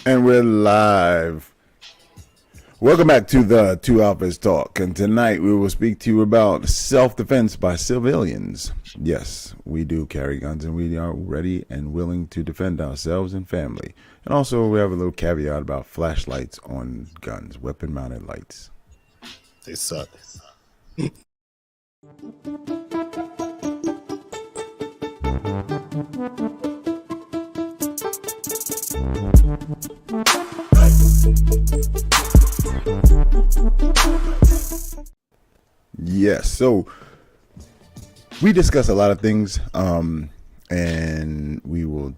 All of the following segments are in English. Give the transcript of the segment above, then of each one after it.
And we're live. Welcome back to the Two Alphas Talk. And tonight we will speak to you about self-defense by civilians. Yes, we do carry guns and we are ready and willing to defend ourselves and family. And also we have a little caveat about flashlights on guns, weapon-mounted lights. They suck. Yes, so we discuss a lot of things, and we will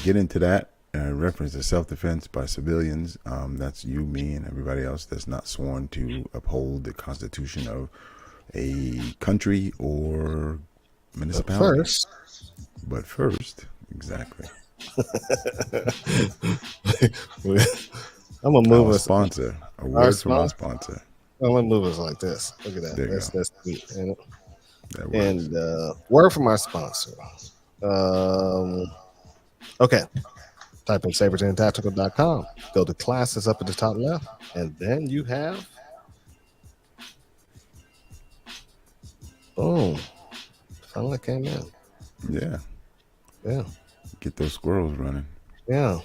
get into that. Reference to self-defense by civilians. That's you, me, and everybody else that's not sworn to uphold the Constitution of a country or municipality. But first, exactly. I'm gonna move Our us. sponsor. A word from our sponsor. I'm gonna move us like this. Look at that. There you That's sweet. And That works. word from our sponsor. Okay. Type in sabertandtactical.com. Go to classes up at the top left, and then you have boom. Finally came in. Yeah. Yeah. Get those squirrels running. Yeah.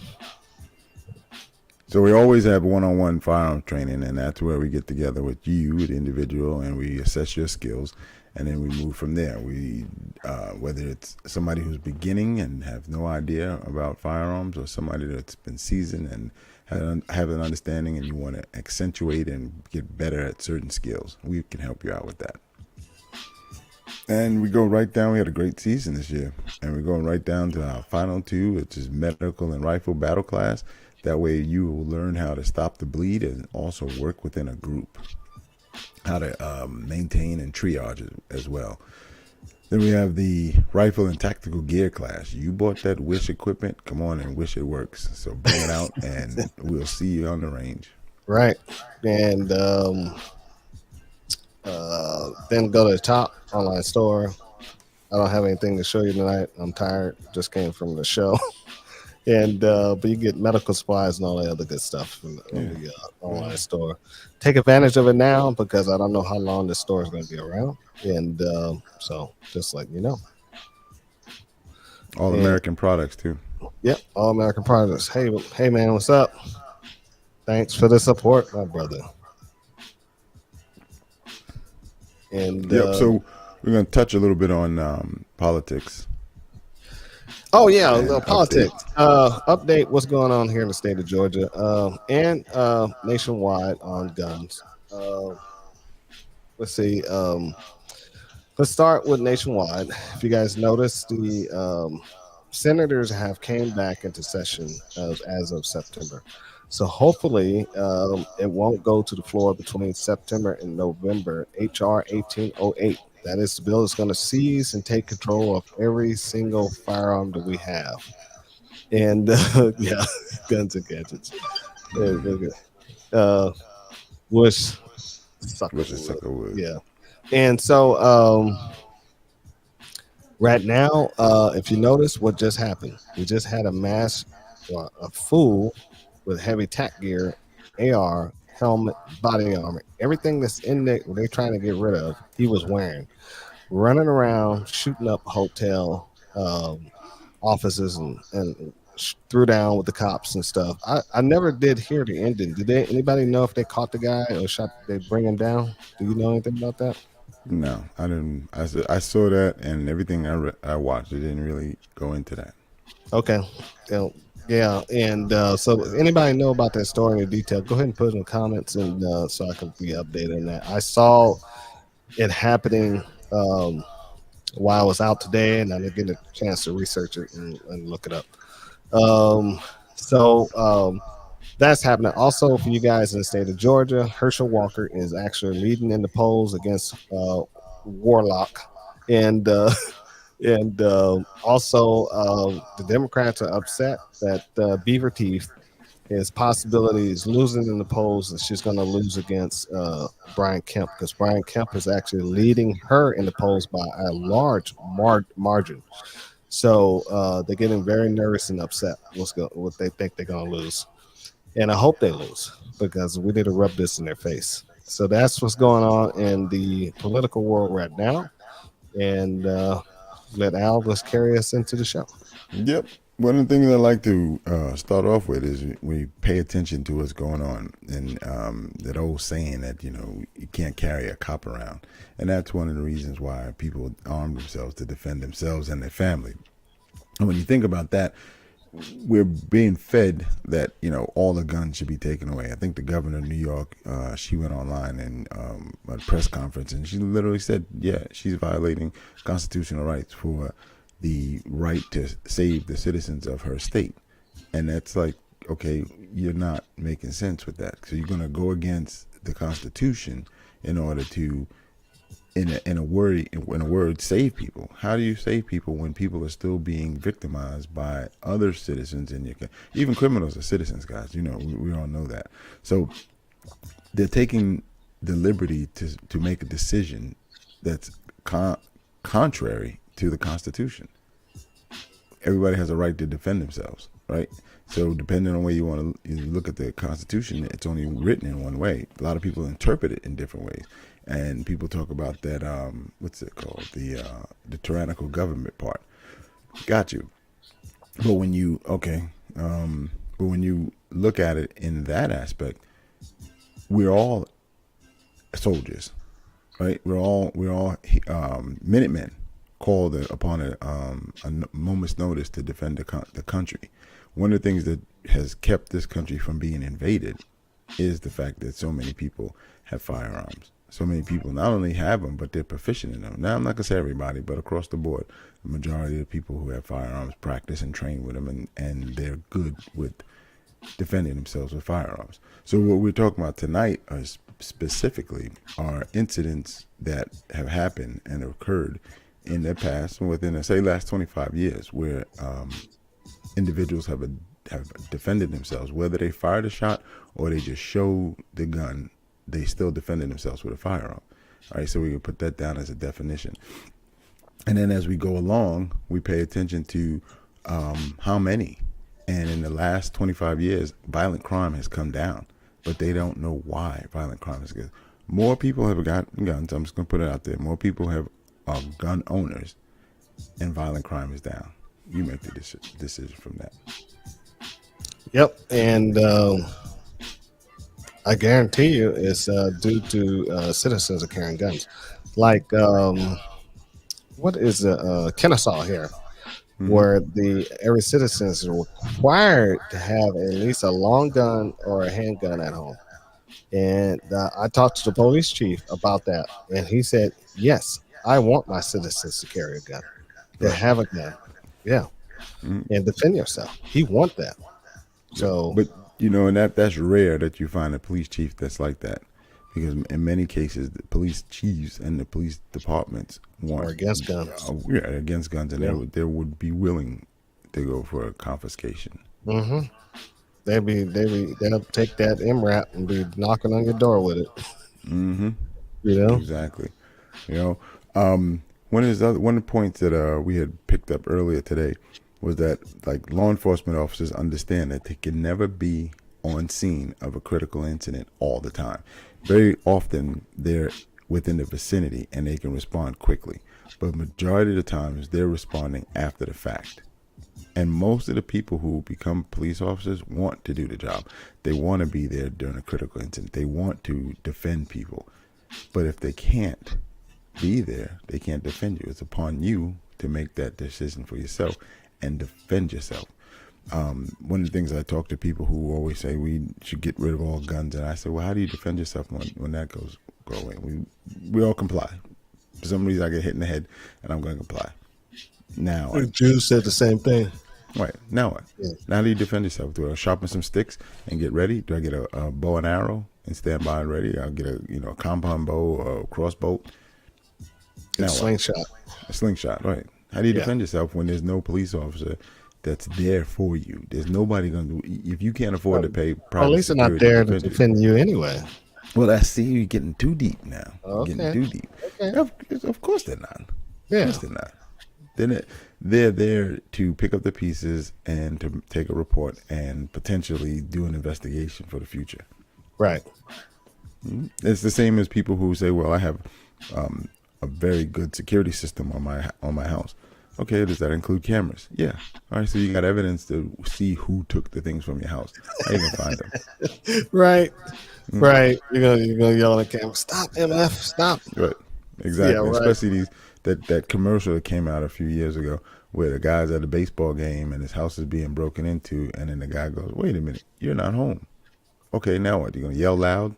So we always have one-on-one firearm training, and that's where we get together with you, the individual, and we assess your skills, and then we move from there. We, whether it's somebody who's beginning and have no idea about firearms, or somebody that's been seasoned and have an understanding, and you want to accentuate and get better at certain skills, we can help you out with that. And we go right down. We had a great season this year, and we're going right down to our final two, which is medical and rifle battle class. That way you will learn how to stop the bleed and also work within a group, how to maintain and triage as well. Then we have the rifle and tactical gear class. You bought that Wish equipment. Come on and wish it works. So bring it out and we'll see you on the range. Right. And then go to the top online store. I don't have anything to show you tonight. I'm tired. Just came from the show. And but you get medical supplies and all the other good stuff from the online store. Take advantage of it now because I don't know how long this store is going to be around. And so just like you know. All American products too. Yep, all American products. Hey man, what's up? Thanks for the support, my brother. And so we're going to touch a little bit on politics. Oh yeah, politics. Update what's going on here in the state of Georgia and nationwide on guns. Let's see. Let's start with nationwide. If you guys notice, the senators have came back into session as of September. So hopefully it won't go to the floor between September and November. HR 1808. That is the bill that's going to seize and take control of every single firearm that we have. And yeah, guns and gadgets. Wish Suckerwood. Yeah. And so right now, if you notice what just happened, we just had a fool with heavy tack gear, AR, helmet, body armor, everything that's in there they're trying to get rid of, he was wearing, running around, shooting up hotel offices and threw down with the cops and stuff. I never did hear the ending. Did anybody know if they caught the guy or they bring him down? Do you know anything about that? No, I didn't. I saw that, and everything I watched, it didn't really go into that. Okay. Yeah, and so if anybody know about that story in detail, go ahead and put it in the comments, and so I can be updated on that. I saw it happening while I was out today, and I didn't get a chance to research it and look it up. So that's happening. Also, for you guys in the state of Georgia, Herschel Walker is actually leading in the polls against Warlock, and also the Democrats are upset that Beaver Teeth is possibilities losing in the polls, and she's going to lose against Brian Kemp, because Brian Kemp is actually leading her in the polls by a large margin. So they're getting very nervous and upset what they think they're going to lose. And I hope they lose because we need to rub this in their face. So that's what's going on in the political world right now. And let Al just carry us into the show. Yep. One of the things I like to start off with is we pay attention to what's going on, and that old saying that you can't carry a cop around, and that's one of the reasons why people arm themselves to defend themselves and their family. And when you think about that, we're being fed that all the guns should be taken away. I think the governor of New York, she went online and at a press conference, and she literally said, yeah, she's violating constitutional rights for the right to save the citizens of her state. And that's like, okay, you're not making sense with that. So you're going to go against the Constitution in order to, in a word, save people. How do you save people when people are still being victimized by other citizens in your country? Even criminals are citizens, guys. We all know that. So they're taking the liberty to make a decision that's contrary to the Constitution. Everybody has a right to defend themselves, right? So depending on where you want to look at the Constitution, it's only written in one way. A lot of people interpret it in different ways. And people talk about that, what's it called? The tyrannical government part. Got you. But when you, but when you look at it in that aspect, we're all soldiers, right? We're all Minutemen called upon a moment's notice to defend the country. One of the things that has kept this country from being invaded is the fact that so many people have firearms. So many people not only have them, but they're proficient in them. Now, I'm not going to say everybody, but across the board, the majority of the people who have firearms practice and train with them, and they're good with defending themselves with firearms. So what we're talking about tonight is specifically are incidents that have happened and occurred in the past, within, say, last 25 years, where individuals have defended themselves, whether they fired a shot or they just showed the gun. They still defended themselves with a firearm. All right, so we can put that down as a definition. And then as we go along, we pay attention to how many. And in the last 25 years, violent crime has come down, but they don't know why violent crime is good. More people have gotten guns. I'm just going to put it out there. More people are gun owners, and violent crime is down. You make the decision from that. Yep, and I guarantee you it's due to citizens are carrying guns. Like, what is Kennesaw here, where every citizen is required to have at least a long gun or a handgun at home. And I talked to the police chief about that, and he said, yes, I want my citizens to carry a gun, to have a gun. Yeah. And defend yourself. He want that. So, but and that's rare that you find a police chief that's like that, because in many cases the police chiefs and the police departments are against guns. Against guns, and they would be willing to go for a confiscation. Mm-hmm. They'll take that MRAP and be knocking on your door with it. Mm-hmm. Exactly. One of the points that we had picked up earlier today was that, like, law enforcement officers understand that they can never be on scene of a critical incident all the time. Very often they're within the vicinity and they can respond quickly, but majority of the times they're responding after the fact. And most of the people who become police officers want to do the job. They want to be there during a critical incident. They want to defend people. But if they can't be there, they can't defend you. It's upon you to make that decision for yourself and defend yourself. One of the things I talk to people who always say we should get rid of all guns, and I say, well, how do you defend yourself when that go away? We all comply. For some reason, I get hit in the head, and I'm going to comply. Now, the Jews said the same thing. Right. Now what? Yeah. Now how do you defend yourself? Do I sharpen some sticks and get ready? Do I get a bow and arrow and stand by and ready? I'll get a compound bow or a crossbow. A slingshot. A slingshot, right. How do you defend yourself when there's no police officer that's there for you? There's nobody going to do. If you can't afford to pay private police are not there to defend you anyway. Well, I see you getting too deep now. Okay. Getting too deep. Okay. Of course they're not. Yeah. Of course they're not. they're there to pick up the pieces and to take a report and potentially do an investigation for the future. Right. It's the same as people who say, "Well, I have a very good security system on my house." Okay, does that include cameras? Yeah. All right, so you got evidence to see who took the things from your house. How you gonna find them? Right. Right. You're gonna yell at the camera, stop, MF, stop. Right. Yeah, Exactly. right. Especially that commercial that came out a few years ago where the guy's at a baseball game and his house is being broken into, and then the guy goes, "Wait a minute, you're not home." Okay, now what? You gonna yell loud?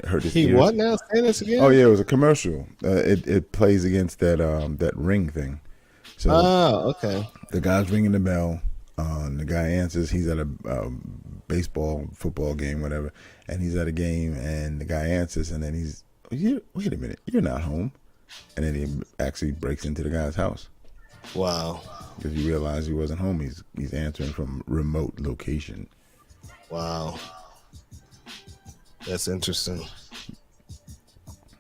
Hurt his He ears? what now? Say this Oh again? yeah, it was a commercial. It plays against that ring thing. So Oh, okay. the guy's ringing the bell. The guy answers. He's at a baseball, football game, whatever, and he's at a game, and the guy answers, and then wait a minute, you're not home, and then he actually breaks into the guy's house Wow. because he realized he wasn't home. He's answering from remote location. Wow. That's interesting.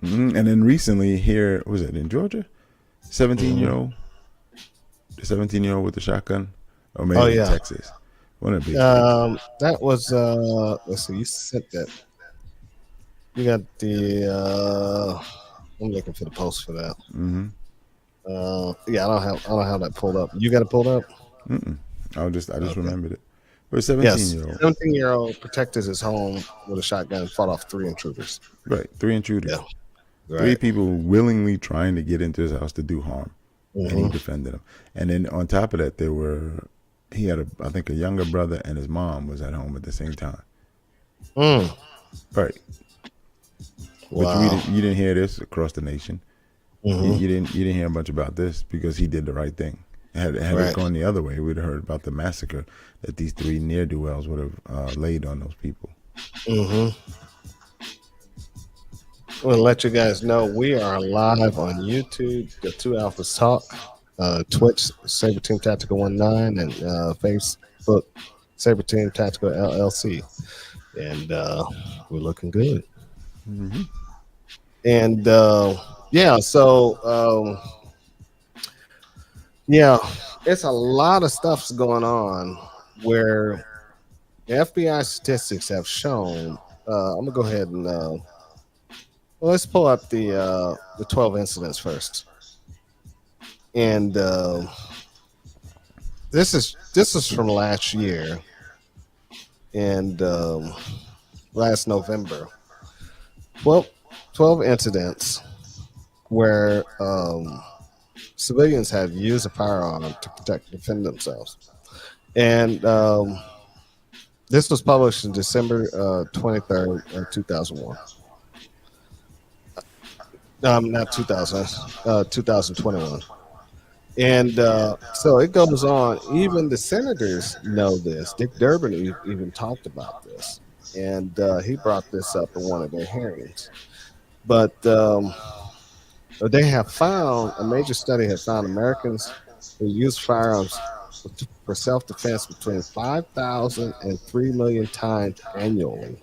And then recently here, was it in Georgia? 17-year-old, the 17-year-old with the shotgun, or maybe Oh in yeah. Texas, one of the big states. That was let's see, you sent that. You got the I'm looking for the post for that. Yeah, I don't have that pulled up. You got it pulled up? I just Okay. remembered it. But Yes. 17-year-old, 17-year-old protected his home with a shotgun and fought off 3 intruders. right? Three intruders, Yeah. three Right. people willingly trying to get into his house to do harm, and he defended them. And then on top of that, he had I think a younger brother, and his mom was at home at the same time. Mm. Right. But Wow. you didn't hear this across the nation. You didn't hear much about this because he did the right thing. Had it Right. gone the other way, we'd have heard about the massacre that these three near do wells would have laid on those people. I want to let you guys know we are live on YouTube, the Two Alphas Talk, Twitch, Saber Team Tactical 19, and Facebook, Saber Team Tactical LLC. And we're looking good. And yeah, so yeah, it's a lot of stuff's going on where the FBI statistics have shown. I'm gonna go ahead and well, let's pull up the 12 incidents first. And this is from last year, and last November. Well, 12 incidents where civilians have used a firearm to defend themselves. And this was published in December 23rd, 2001. Not 2000, 2021. And so it goes on. Even the senators know this. Dick Durbin even talked about this. And he brought this up in one of their hearings. But they have found, a major study has found Americans who use firearms for self-defense between 5,000 and 3 million times annually.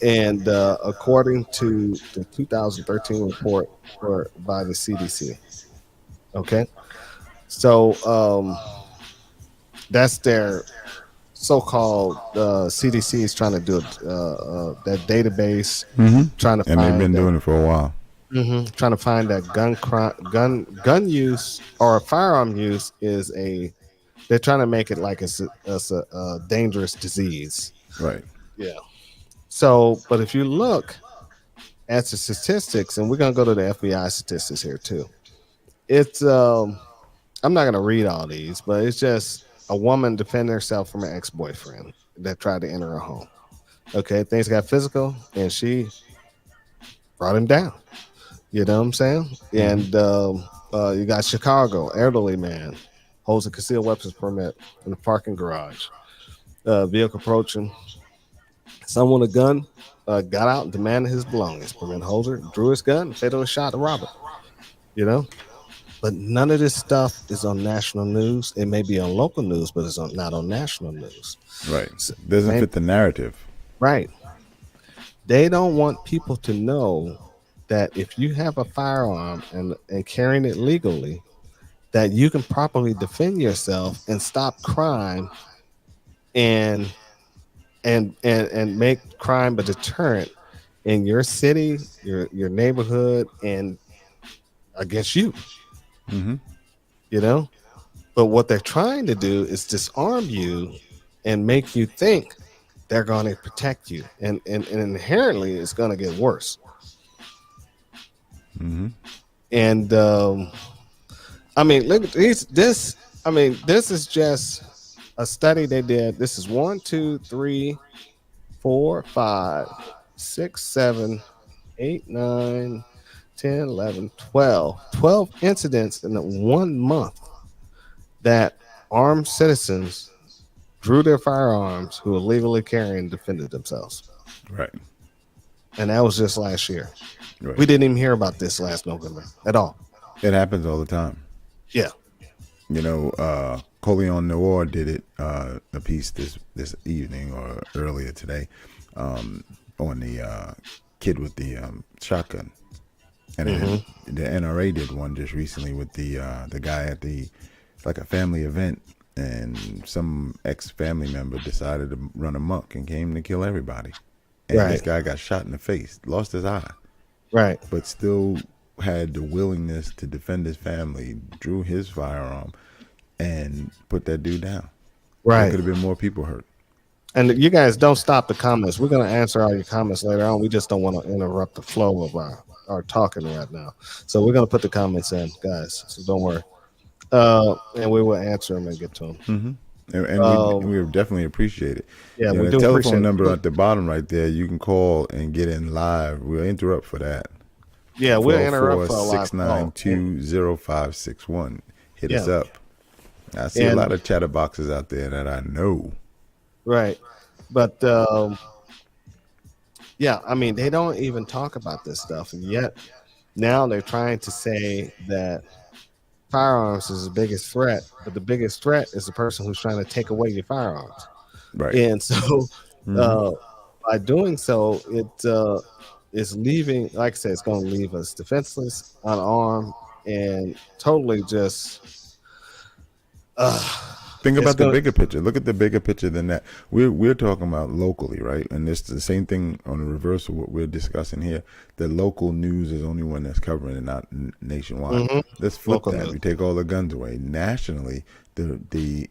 And according to the 2013 report by the CDC. Okay. So that's their so-called CDC is trying to do that database, trying to And they've find been that, doing it for a while. trying to find that gun use or firearm use is they're trying to make it like it's a dangerous disease. Right. Yeah. So, but if you look at the statistics, and we're gonna go to the FBI statistics here too. It's I'm not gonna read all these, but it's just a woman defending herself from an ex-boyfriend that tried to enter her home. Okay, things got physical, and she brought him down. You know what I'm saying? And you got Chicago, elderly man holds a concealed weapons permit in the parking garage. Vehicle approaching. Someone with a gun got out and demanded his belongings. Permit holder drew his gun, fatally shot the robber. You know? But none of this stuff is on national news. It may be on local news, but it's not on national news. Right. Doesn't fit the narrative. Right. They don't want people to know that if you have a firearm and carrying it legally, that you can properly defend yourself and stop crime and and make crime a deterrent in your city, your neighborhood, and against you. Mm-hmm. You know, but what they're trying to do is disarm you and make you think they're going to protect you, and inherently it's going to get worse. Mm-hmm. And I mean, look at this. I mean, this is just a study they did. This is 12 incidents in 1 month that armed citizens drew their firearms who were legally carrying and defended themselves. Right. And that was just last year. Right. We didn't even hear about this last November at all. It happens all the time. Yeah. You know, Coleon Noir did it a piece this evening or earlier today on the kid with the shotgun, and then the NRA did one just recently with the guy at the like a family event, and some ex-family member decided to run amok and came to kill everybody, and this guy got shot in the face, lost his eye, Right. but still had the willingness to defend his family, drew his firearm, and put that dude down. There Right. could have been more people hurt. And you guys don't stop the comments. We're going to answer all your comments later on. We just don't want to interrupt the flow of our talking right now. So we're going to put the comments in, guys. So don't worry. And we will answer them and get to them. Mm-hmm. And we definitely appreciate it. Yeah, you know, we the do telephone appreciate number it. at the bottom right there, you can call and get in live. We'll interrupt for that. Yeah, we'll interrupt for a live call. 692-0561. Hit us up. I see a lot of chatterboxes out there that I know. Right. But yeah, I mean, they don't even talk about this stuff. And yet now they're trying to say that firearms is the biggest threat, but the biggest threat is the person who's trying to take away your firearms. Right. And so by doing so, it is leaving, like I said, it's going to leave us defenseless, unarmed, and totally just think about the bigger picture. Look at the bigger picture than that. We're talking about locally, right? And it's the same thing on the reverse of what we're discussing here. The local news is only one that's covering it, not nationwide. Let's flip Local that. news. We take all the guns away. Nationally, the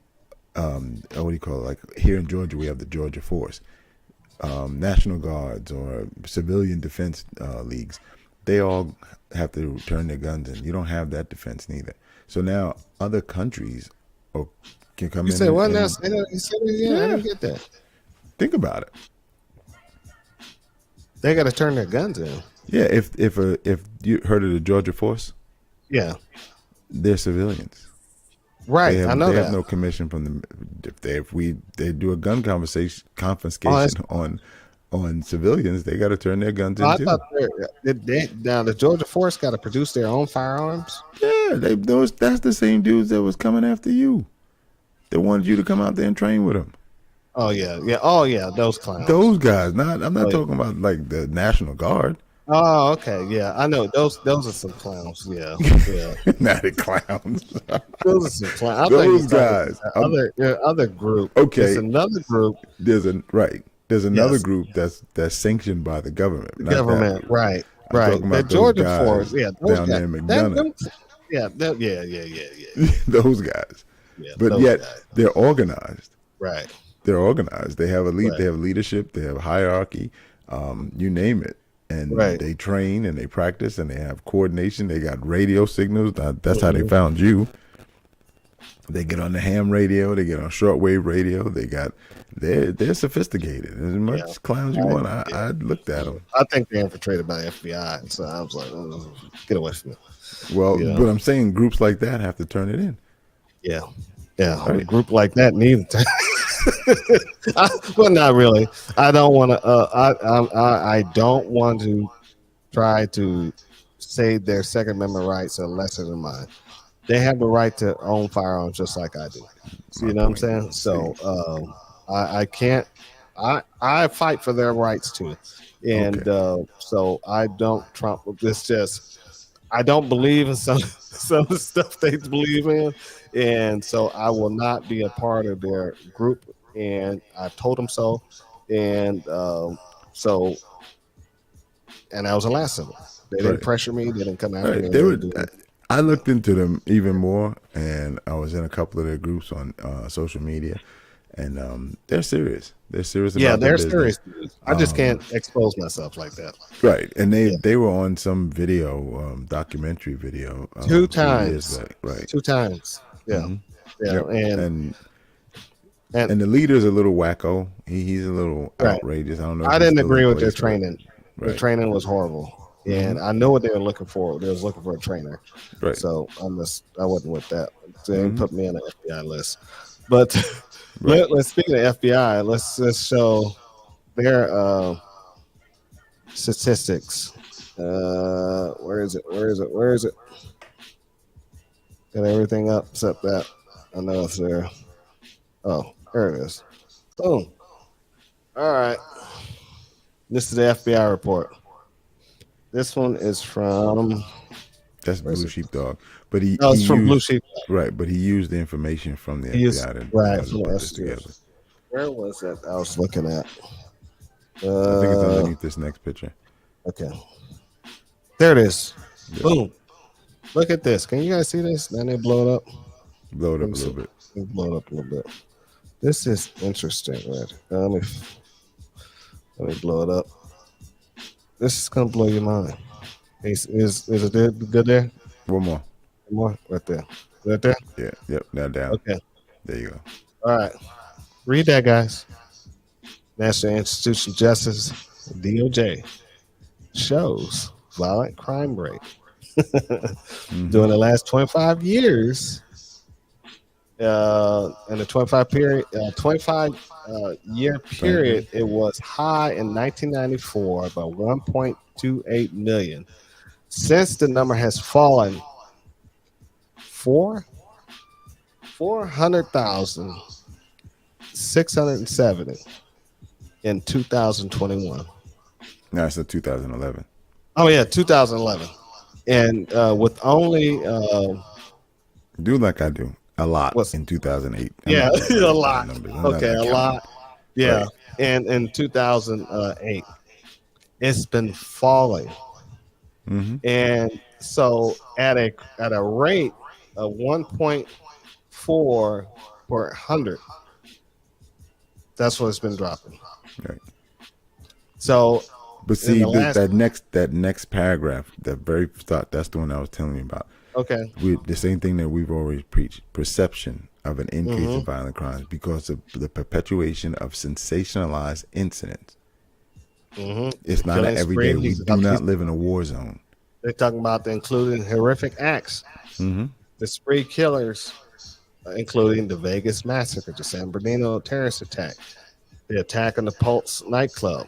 what do you call it? Like here in Georgia, we have the Georgia Force, National Guards or civilian defense leagues. They all have to turn their guns in. You don't have that defense neither. So now other countries can come in. You said what now? Say that. You said it again? I didn't get that. Think about it. They got to turn their guns in. Yeah, if you heard of the Georgia Force, Yeah. they're civilians. Right. I know they that. have no commission from the. If they do a gun confiscation on civilians, they got to turn their guns in I too. thought now the Georgia Force got to produce their own firearms. Yeah, that's the same dudes that was coming after you. They wanted you to come out there and train with them. Oh yeah, yeah. Oh yeah, those clowns. Those guys. I'm not talking about like the National Guard. Oh, okay, yeah. I know those are some clowns. Yeah, yeah. Not the clowns. Those are some clowns. Those guys. Other group. Okay. It's another group. There's another group that's sanctioned by the government. Right. I'm Right. talking about The Georgia those guys Force. Yeah. Those down guys. there in McDonough. Yeah. Those guys. Yeah, But yet they're organized. Right. They're organized. They have a lead. Right. They have leadership. They have hierarchy. You name it. And they train and they practice and they have coordination. They got radio signals. That's how they found you. They get on the ham radio. They get on shortwave radio. They're sophisticated. As much clowns you want. I looked at them. I think they're infiltrated by the FBI. So I was like, get away from me. Well, but I'm saying groups like that have to turn it in. Yeah. Yeah. Right. A group like that needs to. Well, not really. I don't want to. I don't want to try to say their Second Amendment rights are lesser than mine. They have the right to own firearms just like I do. So, you know what I'm saying? So I can't. I fight for their rights too, and so I don't trump with this. Just I don't believe in some of the stuff they believe in, and so I will not be a part of their group. And I told them so, and so and that was the last of it. They didn't Right. pressure me. They didn't come after me. Right. They They didn't were. do anything. I looked into them even more, and I was in a couple of their groups on social media, and they're serious. They're serious Yeah, about their they're business. serious dudes. I just can't expose myself like that. Right, and Yeah, they were on some video, documentary video, two 2 years times, back. Right. 2 times. Yeah, yeah, Yep. and And the leader's a little wacko. He's a little right. outrageous. I don't know if I he's didn't still in agree with their place, but training. The right. training was horrible, and I know what they were looking for. They was looking for a trainer, Right. so I wasn't with that. They didn't Mm-hmm. put me on the FBI list. But Right. let's speaking of FBI, let's show their statistics. Where is it? Where is it? Where is it? Got everything up except that. I know it's there. Oh, there it is. Boom. All right. This is the FBI report. This one is from. That's Where is Blue it? Sheepdog. But he No, he it's from Blue used Sheep. right. But he used the information from the He is FBI to right from the put this together. STS. Where was it? I was looking at. I think it's underneath this next picture. Okay. There it is. Yeah. Boom. Look at this. Can you guys see this? Then they blow it up. Blow it Let up me a see. little bit. Let me blow it up a little bit. This is interesting, right? Let me blow it up. This is gonna blow your mind. Is it good there? One more. One more right there. Right there. Yeah. Yep. Now down. Okay. There you go. All right. Read that, guys. National Institution of Justice, DOJ, shows violent crime rate during the last 25 years. In the 25 year period, it was high in 1994 by 1.28 million. Since the number has fallen 400,670 in 2021. Now it's a 2011. Oh yeah, 2011, and with only Do like I do. A lot what's in 2008. yeah, a lot. Numbers. I'm Okay, not a counting. lot. Yeah, Right. and in 2008, it's been falling, and so at a rate of 1.4 per 100, that's what it's been dropping. Right. So, But in see the last, that next paragraph, that very thought, that's the one I was telling you about. okay, The same thing that we've always preached: perception of an increase in violent crimes because of the perpetuation of sensationalized incidents. It's not an everyday. We do not live in a war zone. They're talking about the including horrific acts. The spree killers, including the Vegas massacre, the San Bernardino terrorist attack, the attack on the Pulse nightclub.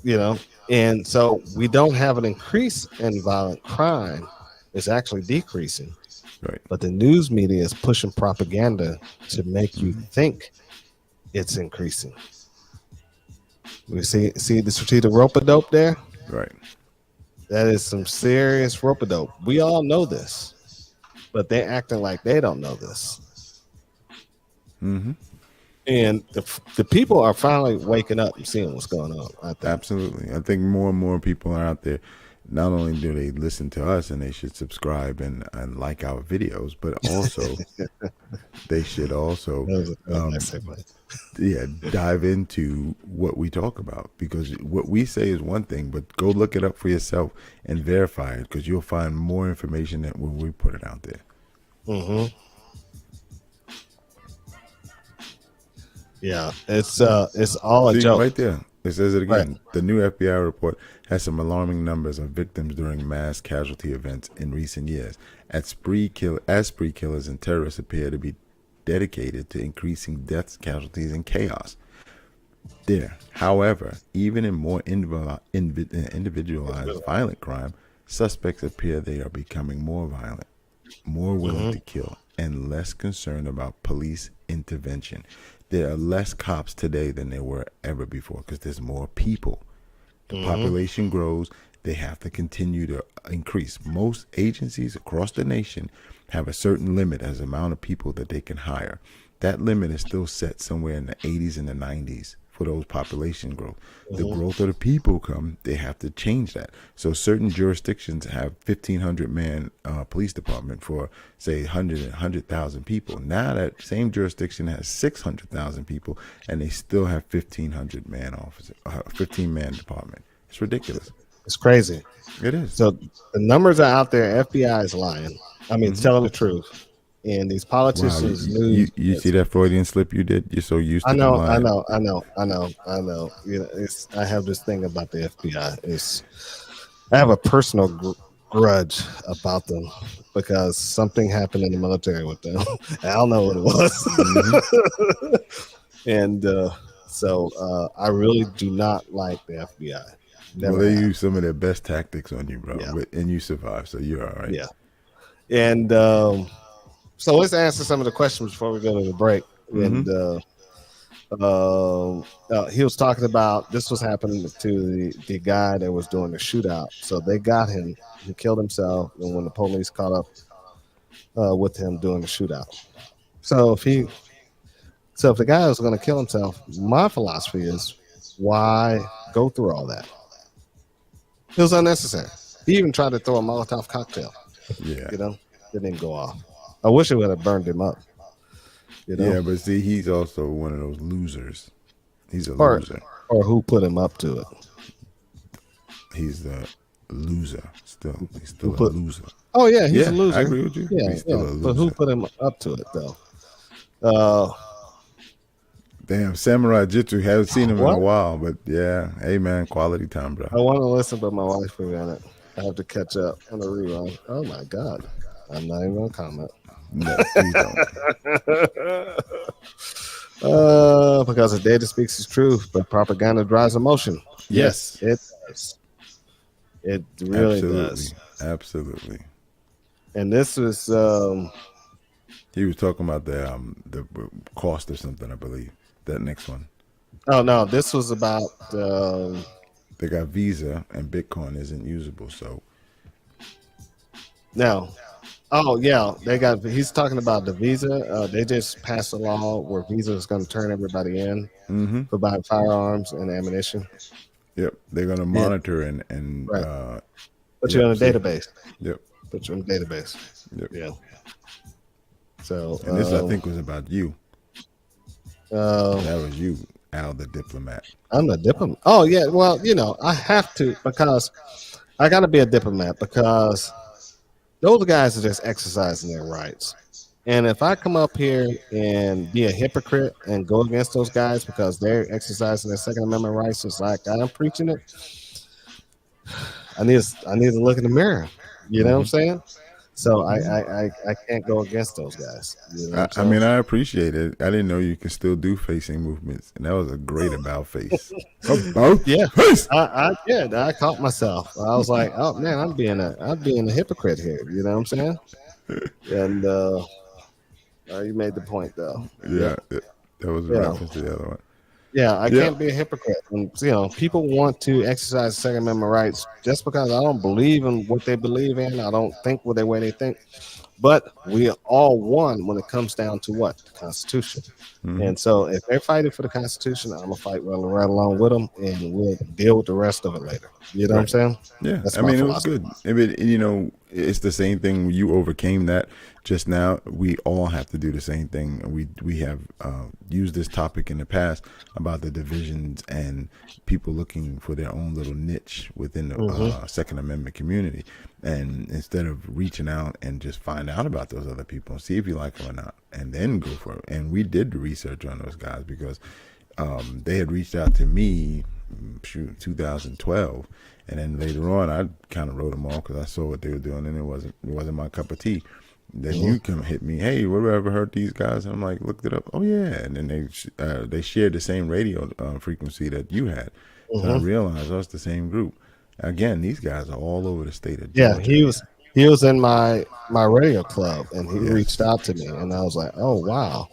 You know, and so we don't have an increase in violent crime. It's actually decreasing. Right. But the news media is pushing propaganda to make you think it's increasing. We see the rope-a-dope there? Right. That is some serious rope-a-dope. We all know this, but they're acting like they don't know this. And the people are finally waking up and seeing what's going on. I think. Absolutely. I think more and more people are out there. Not only do they listen to us and they should subscribe and like our videos, but also they should also That was a nice segment. dive into what we talk about, because what we say is one thing, but go look it up for yourself and verify it, because you'll find more information than when we put it out there. Yeah, it's all a See, joke. right there. It says it again. The new FBI report has some alarming numbers of victims during mass casualty events in recent years, as spree killers and terrorists appear to be dedicated to increasing deaths, casualties, and chaos. There, however, even in more individualized violent crime, suspects appear they are becoming more violent, more willing to kill, and less concerned about police intervention. There are less cops today than there were ever before because there's more people. The population grows, they have to continue to increase. Most agencies across the nation have a certain limit as amount of people that they can hire. That limit is still set somewhere in the 80s and the 90s for those population growth. The growth of the people come, they have to change that. So certain jurisdictions have 1,500 man police department for say 100,000 people. Now that same jurisdiction has 600,000 people, and they still have 1,500 man officer, 15 man department. It's ridiculous. It's crazy. It is. So the numbers are out there. FBI is lying. I mean, telling the truth. And these Wow, politicians you see that Freudian slip you did? You're so used to I know. lying. You know, I have this thing about the FBI. I have a personal grudge about them because something happened in the military with them. I don't know what it was. And so I really do not like the FBI. Well, they use some of their best tactics on you, bro, and you survive, so you're all right. Yeah. And so let's answer some of the questions before we go to the break. And he was talking about this was happening to the guy that was doing the shootout. So they got him. He killed himself, and when the police caught up with him doing the shootout. So if the guy was going to kill himself, my philosophy is why go through all that? It was unnecessary. He even tried to throw a Molotov cocktail. Yeah. You know, it didn't go off. I wish it would have burned him up. You know? Yeah, but see, he's also one of those losers. He's a loser. Or who put him up to it? He's the loser. He's still a loser. Oh yeah, he's a loser. I agree with you. Yeah, he's still a loser. But who put him up to it though? Damn, Samurai Jitsu. Haven't seen him in a while, but yeah, hey man, quality time, bro. I want to listen, but my wife prevented. I have to catch up on the rerun. Oh my god, I'm not even gonna comment. No, please don't. Because the data speaks the truth, but propaganda drives emotion. Yes, it does. It really does. Absolutely. And this was. He was talking about the cost or something, I believe. That next one. Oh no, this was about. They got Visa and Bitcoin isn't usable, so. No. Oh yeah, he's talking about the Visa. They just passed a law where Visa is going to turn everybody in for buying firearms and ammunition. Yep, they're going to monitor and put you in a database. Yep, put you in a database. Yep. Yeah. So and this I think was about you. That was you, Al the diplomat. I'm a diplomat. Oh yeah, well you know I have to because I got to be a diplomat because. Those guys are just exercising their rights. And if I come up here and be a hypocrite and go against those guys because they're exercising their Second Amendment rights, just like I'm preaching it, I need to look in the mirror. You know what I'm saying? So I can't go against those guys. You know I mean, I appreciate it. I didn't know you can still do facing movements, and that was a great about face. Yeah, I did. I caught myself. I was like, oh man, I'm being a hypocrite here. You know what I'm saying? And you made the point though. Yeah, that was a reference to the other one. Yeah, I can't be a hypocrite. And, you know, people want to exercise Second Amendment rights just because I don't believe in what they believe in. I don't think the way they think. But we are all one when it comes down to what? The Constitution. And so if they're fighting for the Constitution, I'm going to fight right along with them, and we'll deal with the rest of it later. You know what I'm saying? Yeah, that's I mean, philosophy. It was good. I mean, you know, it's the same thing. You overcame that just now. We all have to do the same thing. We have used this topic in the past about the divisions and people looking for their own little niche within the Second Amendment community. And instead of reaching out and just find out about those other people and see if you like them or not, and then go for it. And we did the research on those guys because they had reached out to me, 2012, and then later on I kind of wrote them off because I saw what they were doing and it wasn't my cup of tea. Then you come hit me, hey, where have I ever heard these guys? And I'm like, looked it up. Oh yeah, and then they shared the same radio frequency that you had. So I realized that's the same group. Again, these guys are all over the state of Georgia. Yeah, he was in my radio club, and he reached out to me, and I was like, oh wow.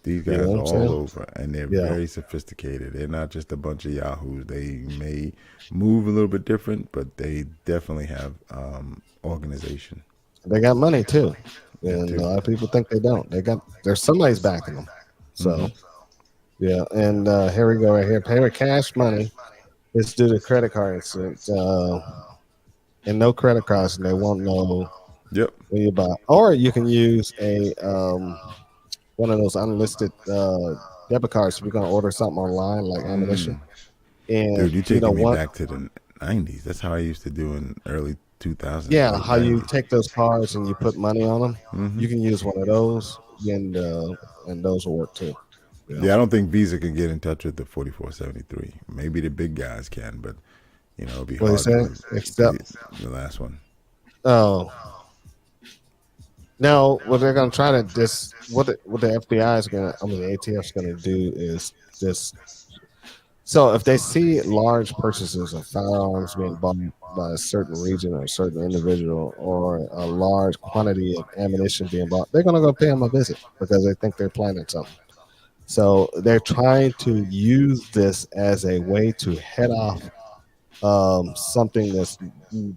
These You know guys what are I'm all saying? over, and they're Yeah. very sophisticated. They're not just a bunch of yahoos. They may move a little bit different, but they definitely have organization. They got money too. That And a too. lot of people think they don't. There's somebody's backing them. So yeah, and here we go right here. Pay with cash money is due to credit cards. And no credit cards, and they won't know Yep. when you buy. Or you can use a one of those unlisted debit cards if you're gonna order something online like ammunition. And Dude, you're you know taking me what? back to the 90s. That's how I used to do in early 2000s, Yeah, late how you 90s. take those cards and you put money on them. You can use one of those, and those will work too. Yeah. Yeah, I don't think Visa can get in touch with the 4473. Maybe the big guys can, but it'd be What do you hard say? with Except the last one. oh no, what they're gonna try to what the FBI is gonna the ATF is gonna do is just so if they see large purchases of firearms being bought by a certain region or a certain individual or a large quantity of ammunition being bought, they're gonna go pay them a visit because they think they're planning something. So they're trying to use this as a way to head off something that's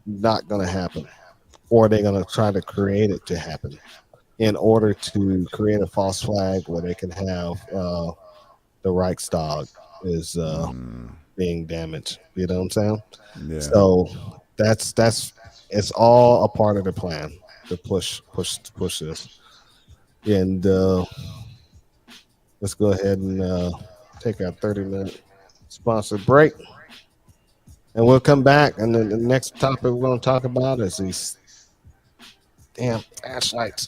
not going to happen, or they're going to try to create it to happen in order to create a false flag where they can have the Reichstag is being damaged. You know what I'm saying? Yeah. So that's it's all a part of the plan to push this. And let's go ahead and take our 30-minute sponsored break. And we'll come back. And then the next topic we're going to talk about is these damn flashlights.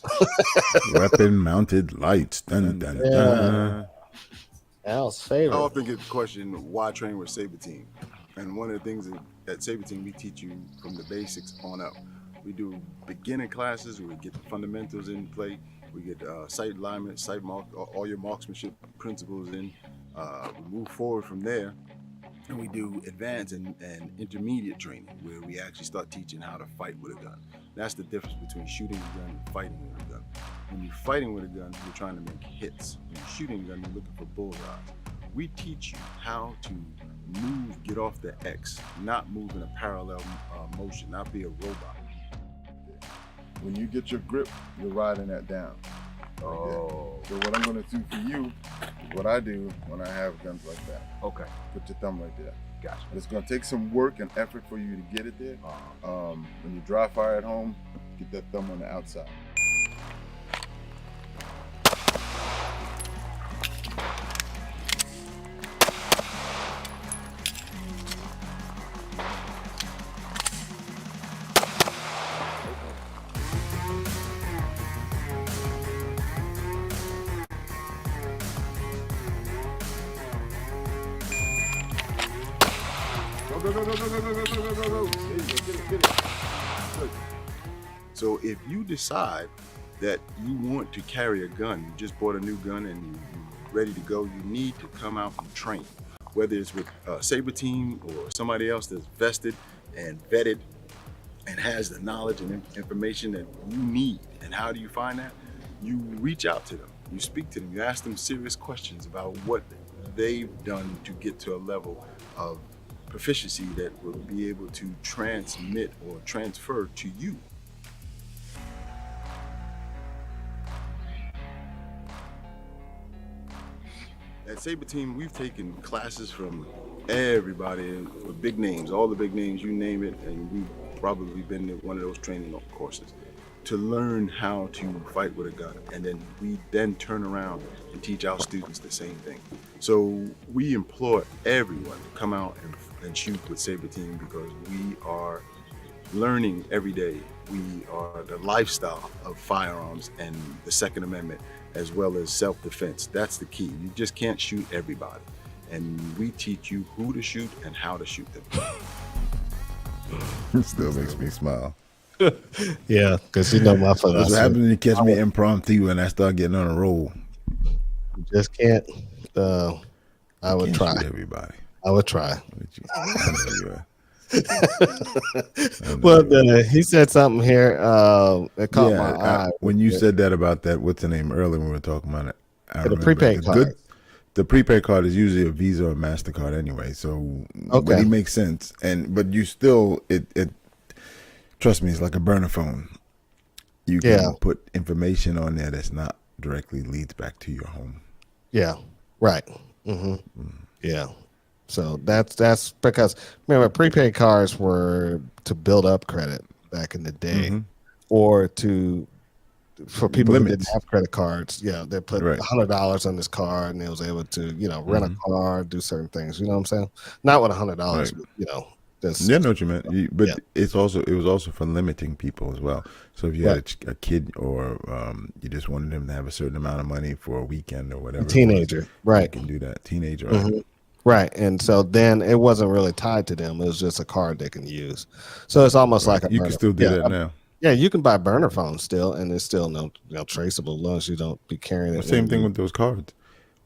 Weapon mounted lights. Dun, dun, Yeah. dun. Al's I favorite. often get the question, why train with Saber Team? And one of the things at Saber Team, we teach you from the basics on up. We do beginning classes where we get the fundamentals in play. We get sight alignment, sight mark, all your marksmanship principles in. We move forward from there. And we do advanced and intermediate training where we actually start teaching how to fight with a gun. That's the difference between shooting a gun and fighting with a gun. When you're fighting with a gun, you're trying to make hits. When you're shooting a gun, you're looking for bullseyes. We teach you how to move, get off the X, not move in a parallel motion, not be a robot. When you get your grip, you're riding that down. Oh. So what I'm going to do for you is what I do when I have guns like that. Okay. Put your thumb right there. Gotcha. But it's going to take some work and effort for you to get it there. When you dry fire at home, get that thumb on the outside. Go. There you go. Get it. Good. So if you decide that you want to carry a gun, you just bought a new gun and you're ready to go, you need to come out and train. Whether it's with Saber Team or somebody else that's vested and vetted and has the knowledge and information that you need. And how do you find that? You reach out to them, you speak to them, you ask them serious questions about what they've done to get to a level of proficiency that will be able to transmit or transfer to you. At Saber Team, we've taken classes from everybody with big names, all the big names, you name it, and we've probably been to one of those training courses to learn how to fight with a gun. And then we then turn around and teach our students the same thing. So we implore everyone to come out and shoot with Saber Team because we are learning every day. We are the lifestyle of firearms and the Second Amendment, as well as self-defense. That's the key. You just can't shoot everybody. And we teach you who to shoot and how to shoot them. It still makes me smile. Yeah, because you know my That's what happens philosophy. when you catch me impromptu and I start getting on a roll. You just can't. I would Can't try. shoot everybody. I would try. I know you are. Well, he said something here that caught my eye. when you said that about that, what's the name earlier when we were talking about it? I The remember prepaid card. The prepaid card is usually a Visa or MasterCard anyway, so Okay. but it makes sense. But you still it trust me, it's like a burner phone. You can Yeah. put information on there that's not directly leads back to your home. Yeah. Right. Yeah. So that's because remember prepaid cards were to build up credit back in the day, or for people who didn't Limits. have credit cards. Yeah, they put Right. $100 on this card and they was able to rent a car, do certain things. You know what I'm saying? Not with $100, Right. but this. Yeah, I know what you meant. But Yeah. it was also for limiting people as well. So if you had a kid or you just wanted them to have a certain amount of money for a weekend or whatever, Teenager, you right? can do that. Teenager, right? Right, and so then it wasn't really tied to them. It was just a card they can use. So it's almost like a You burner. can still do that now. Yeah, you can buy burner phones still, and it's still no traceable as long as you don't be carrying it. Same thing with those cards.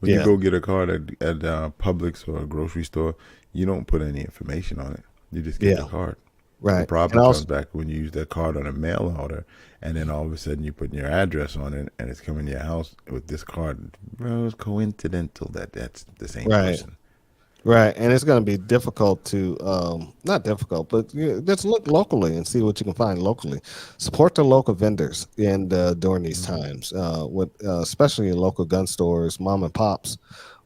When you go get a card at Publix or a grocery store, you don't put any information on it. You just get the card. Right. The problem comes back when you use that card on a mail order, and then all of a sudden you put your address on it, and it's coming to your house with this card. Well, it's coincidental that's the same person. Right, and it's going to be difficult to not difficult, but just look locally and see what you can find locally. Support the local vendors and during these times, with especially in local gun stores, mom and pops,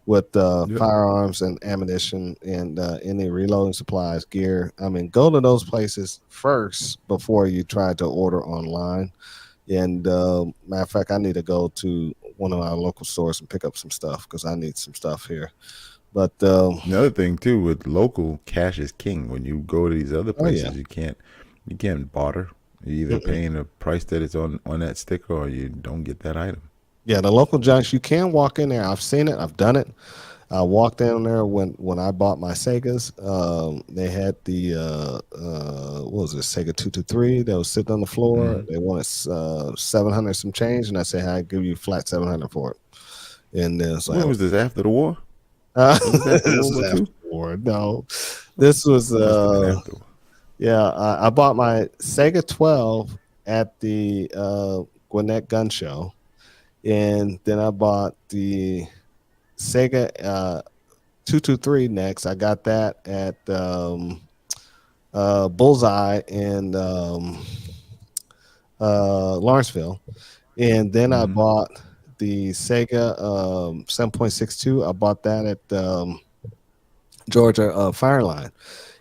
with firearms and ammunition and any reloading supplies, gear. I mean, go to those places first before you try to order online. And matter of fact, I need to go to one of our local stores and pick up some stuff because I need some stuff here. But another thing too with local, cash is king. When you go to these other places, you can't barter. You're either paying the price that it's on that sticker, or you don't get that item. Yeah, the local junks, you can walk in there. I've seen it. I've done it. I walked in there when I bought my Segas. They had the what was it, Sega 223 that was sitting on the floor. They wanted 700 some change, and I said, "I give you flat 700 for it." And it's like, when was this, after the war? This is after the war. No, this was I bought my Sega 12 at the Gwinnett Gun Show, and then I bought the Sega 223 next. I got that at Bullseye in Lawrenceville, and then I bought the Sega 7.62. I bought that at Georgia Fireline.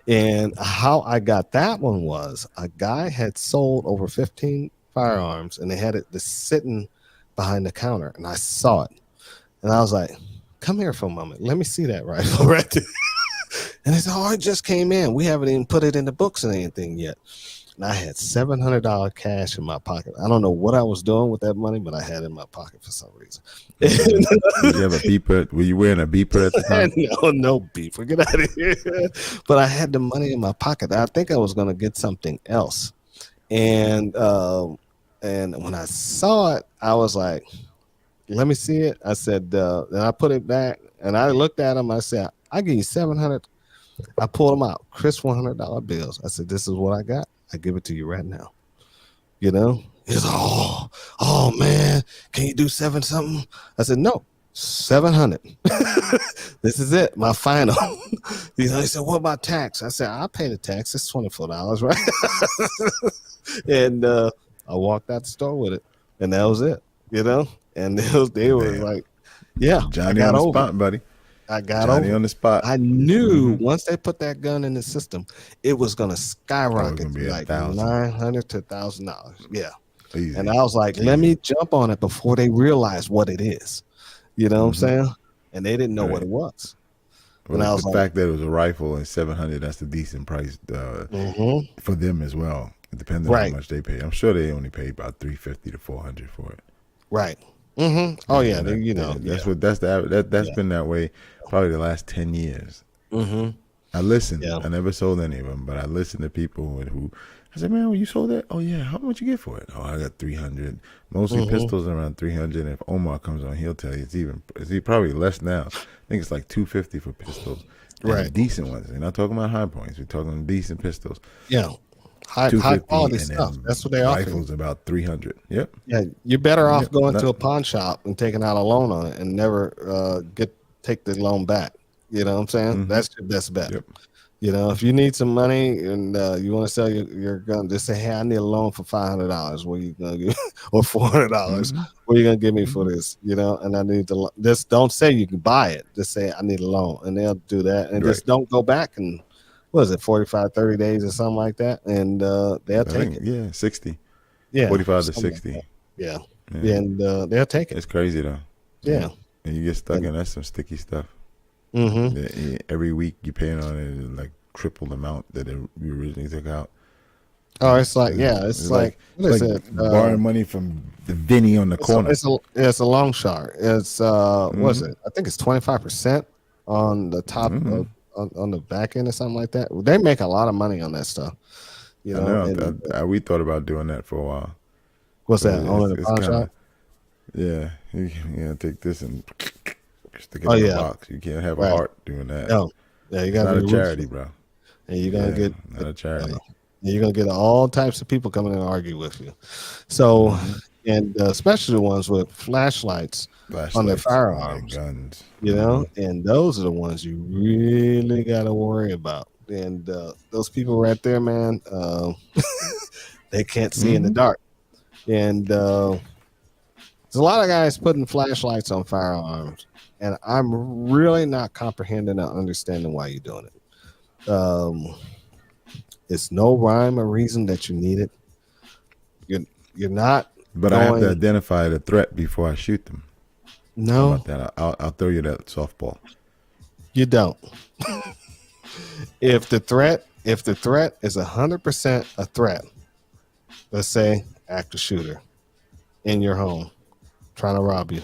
And how I got that one was a guy had sold over 15 firearms, and they had it sitting behind the counter, and I saw it. And I was like, come here for a moment. Let me see that rifle right there. And they said, oh, it just came in. We haven't even put it in the books or anything yet. And I had $700 cash in my pocket. I don't know what I was doing with that money, but I had it in my pocket for some reason. Did you have a beeper? Were you wearing a beeper at the time? No beeper. Get out of here. But I had the money in my pocket. I think I was going to get something else. And when I saw it, I was like, let me see it. I said, and I put it back, and I looked at him. I said, I'll give you 700. I pulled them out, crisp $100 bills. I said, this is what I got. I give it to you right now. You know, he's oh man, can you do 7 something? I said, no, 700. This is it, my final. He said, what about tax? I said, I'll pay the tax. It's $24, right? And I walked out the store with it, and that was it. You know, and they were like, yeah, Johnny on the spot, buddy. I got Johnny over. on the spot. I knew once they put that gun in the system, it was going to skyrocket to like $900 to $1,000. Yeah. Easy. And I was like, let me jump on it before they realize what it is. You know what I'm saying? And they didn't know what it was. Well, and I was the fact that it was a rifle and 700, that's a decent price for them as well. It depends on how much they pay. I'm sure they only pay about $350 to $400 for it. Right. Oh yeah, that's been that way probably the last 10 years. I listened. I never sold any of them, but I listened to people who I said, man, well, you sold that? Oh yeah, how much you get for it? Oh, I got 300. Mostly pistols around 300. And if Omar comes on, he'll tell you it's probably less now. I think it's like 250 for pistols. Right, decent ones. We're not talking about high points. We're talking decent pistols. Yeah. high 250, quality and stuff. then That's what they offer you. rifles about 300. Yep. Yeah, you're better off Yep. going to a pawn shop and taking out a loan on it and never take the loan back. You know what I'm saying? Mhm. That's your best bet. Yep. You know, if you need some money and you want to sell your gun, just say, "Hey, I need a loan for $500. What are you gonna give, or $400? Mhm. What are you gonna give me for Mhm. this?" You know, and I need to just don't say you can buy it. Just say I need a loan, and they'll do that. And Right. just don't go back and what is it, 45, 30 days or something like that, and they'll I take think, it. yeah, 60, Yeah, 45 to something like 60. that. Yeah, Yeah. and they'll take it. It's crazy though. Yeah. And you get stuck And, in that's some sticky stuff. mm-hmm. Every week you paying on it like triple the amount that you originally took out. Oh, it's like It's like what is it? borrowing money from the Vinny on the corner. It's a long shot. It's what is Mhm. it? I think it's 25% on the top Mhm. of on the back end or something like that. They make a lot of money on that stuff. You I know, know. and We thought about doing that for a while. what's But that? Owning a it's pawn kind of, shop? yeah. You take this and stick it Oh in a yeah, box. You can't have a right. heart doing that. No, yeah, you It's gotta not a be charity, ruthless, bro. and you're gonna Yeah, get not a charity. you're gonna get all types of people coming in and argue with you. So, Mhm. and especially the ones with flashlights on their Flashlights on their firearms. guns. You know, and those are the ones you really got to worry about. And those people right there, man, they can't see in the Mhm. dark. And there's a lot of guys putting flashlights on firearms, and I'm really not comprehending or understanding why you're doing it. It's no rhyme or reason that you need it. You're not But I have to going. identify the threat before I shoot them. How No, about that? I'll throw you that softball. you don't. If the threat is 100% a threat, let's say active shooter in your home trying to rob you,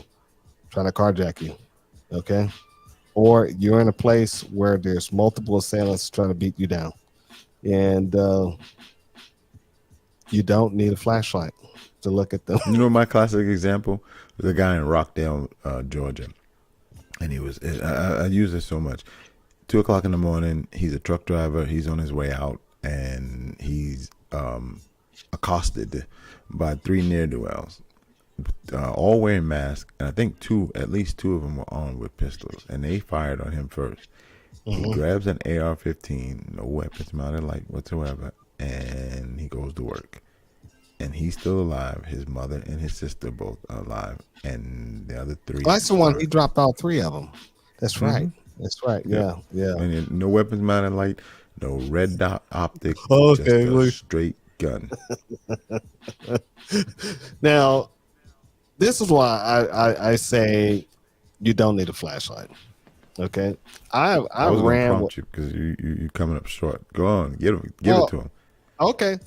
trying to carjack you, okay, or you're in a place where there's multiple assailants trying to beat you down, and you don't need a flashlight to look at them. You know my classic example? There's a guy in Rockdale, Georgia, and I use this so much. 2:00 in the morning, he's a truck driver. He's on his way out, and he's accosted by 3 ne'er-do-wells, all wearing masks, and I think at least two of them were armed with pistols, and they fired on him first. He grabs an AR-15, no weapons mounted light whatsoever, and he goes to work. And he's still alive. His mother and his sister both are alive, and the other 3. Well, that's the one he dropped all 3 of them. That's right. Mhm. That's right. Yep. Yeah. And no weapons mounted light, no red dot optic, Okay, just a straight gun. Now, this is why I say you don't need a flashlight. Okay, I was gonna ran. prompt you because you coming up short. Go on, give it to him. Okay,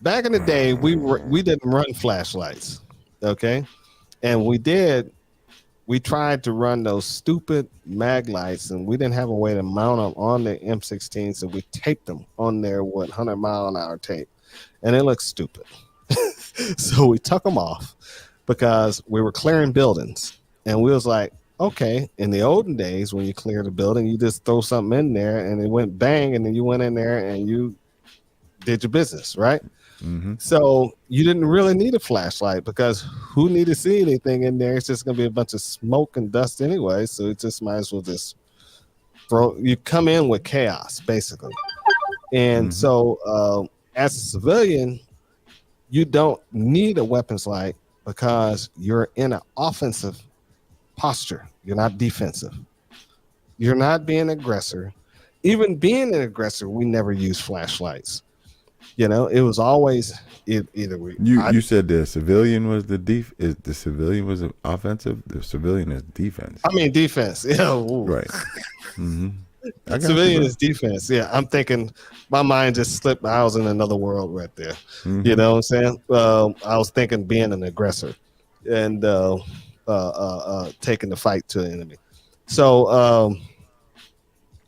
back in the day, we didn't run flashlights. Okay, and we tried to run those stupid mag lights, and we didn't have a way to mount them on the M16, so we taped them on there with 100-mile-an-hour tape, and it looked stupid. So we took them off because we were clearing buildings, and we was like, okay, in the olden days when you cleared a building, you just throw something in there and it went bang, and then you went in there and you did your business, right? Mm-hmm. So you didn't really need a flashlight because who need to see anything in there? It's just gonna be a bunch of smoke and dust anyway. So it just might as well just you come in with chaos basically. And so as a civilian, you don't need a weapons light because you're in an offensive posture. You're not defensive. You're not being aggressor. Even being an aggressor, we never use flashlights. You know, it was always either we. You said the civilian was the civilian was offensive. The civilian is defense. I mean defense. Yeah, right. Mm-hmm. Civilian is defense. Yeah, I'm thinking. My mind just slipped. I was in another world right there. Mm-hmm. You know what I'm saying? I was thinking being an aggressor and taking the fight to the enemy. So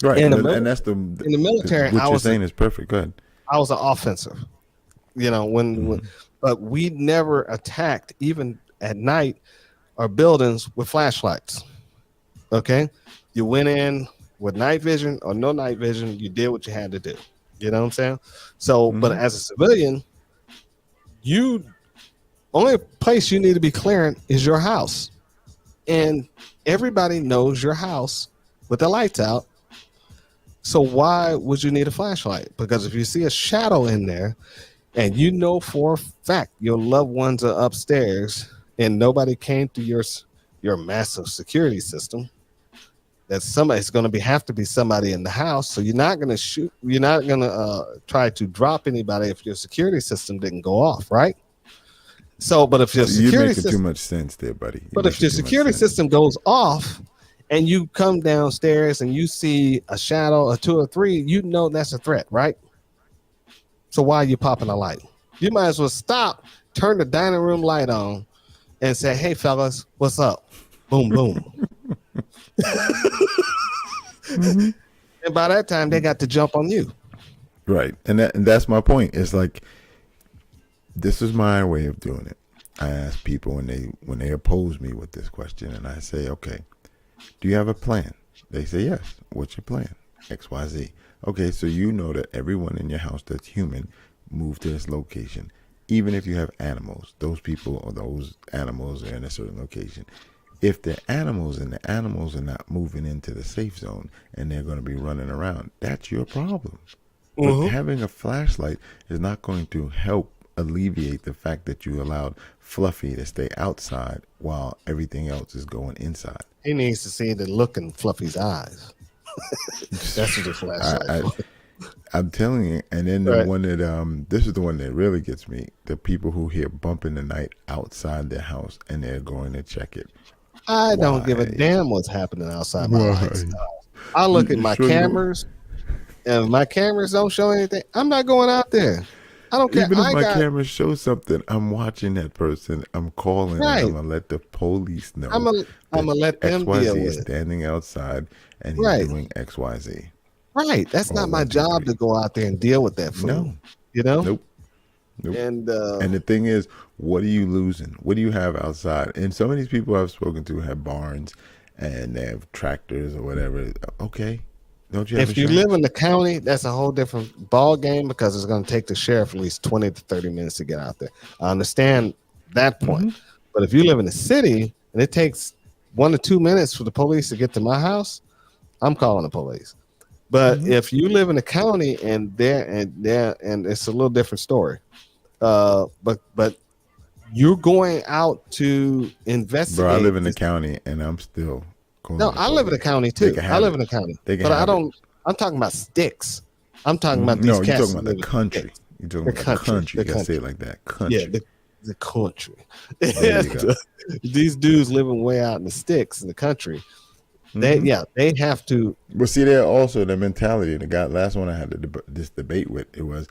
right, in the military, what you're saying is perfect. Go ahead. I was an offensive. You know, when but we never attacked even at night our buildings with flashlights. Okay, you went in with night vision or no night vision. You did what you had to do. You know what I'm saying? So, but Mhm. as a civilian, you only place you need to be clearing is your house, and everybody knows your house with the lights out. So why would you need a flashlight? Because if you see a shadow in there, and you know for a fact your loved ones are upstairs, and nobody came to your massive security system, that somebody's going to be have to be somebody in the house. So you're not going to shoot. You're not going to try to drop anybody if your security system didn't go off, right? So, but if your You're security making too system, much sense there, buddy. You're but if making your too much security sense. system goes off, and you come downstairs and you see a shadow, a two or three, you know that's a threat, right? So why are you popping a light? You might as well stop, turn the dining room light on, and say, "Hey, fellas, what's up?" Boom, boom. Hmm. And by that time, they got to jump on you. Right, and that's my point. It's like this is my way of doing it. I ask people when they oppose me with this question, and I say, okay, do you have a plan? They say yes. What's your plan? XYZ. Okay, so you know that everyone in your house that's human moved to this location. Even if you have animals, those people or those animals are in a certain location. If they're animals and the animals are not moving into the safe zone and they're going to be running around, that's your problem. But having a flashlight is not going to help alleviate the fact that you allowed Fluffy to stay outside while everything else is going inside. He needs to see the look in Fluffy's eyes. That's what the flashlight I, for. I'm telling you, and then the Right. one that this is the one that really gets me: the people who hear bump in the night outside their house and they're going to check it. I don't give a Why? damn what's happening outside my Why? lights. I look at You my sure you don't? cameras, and if my cameras don't show anything, I'm not going out there. I don't care. Even if I my got camera shows something, I'm watching that person. I'm calling and right. I'm gonna let the police I'm know gonna I'm that gonna let them XYZ deal is with it. standing outside and he's Right. doing XYZ. Right. That's Or not my one, two, job three. to go out there and deal with that fool. No. You know? Nope. Nope. And And the thing is, what are you losing? What do you have outside? And some of these people I've spoken to have barns and they have tractors or whatever. Okay. Don't you have if you insurance? live in the county, that's a whole different ball game because it's going to take the sheriff at least 20 to 30 minutes to get out there. I understand that point. Mhm. But if you live in the city and it takes 1 to 2 minutes for the police to get to my house, I'm calling the police. But Mhm. if you live in the county and it's a little different story. But you're going out to Bro, I investigate live in the this. county and I'm still calling No, the I live in the police. county They too. can I have live it. in the county, They can but I have it. don't. I'm talking about sticks. I'm talking about these No, you're cats talking that about the live in country. sticks. You're talking The about the country, country. the You gotta say country. it like that. Yeah, Country. the country. There you And, go. these dudes living way out in the sticks in the country. Hmm. They have to. But see, there also the mentality. The guy, last one I had this debate with, it was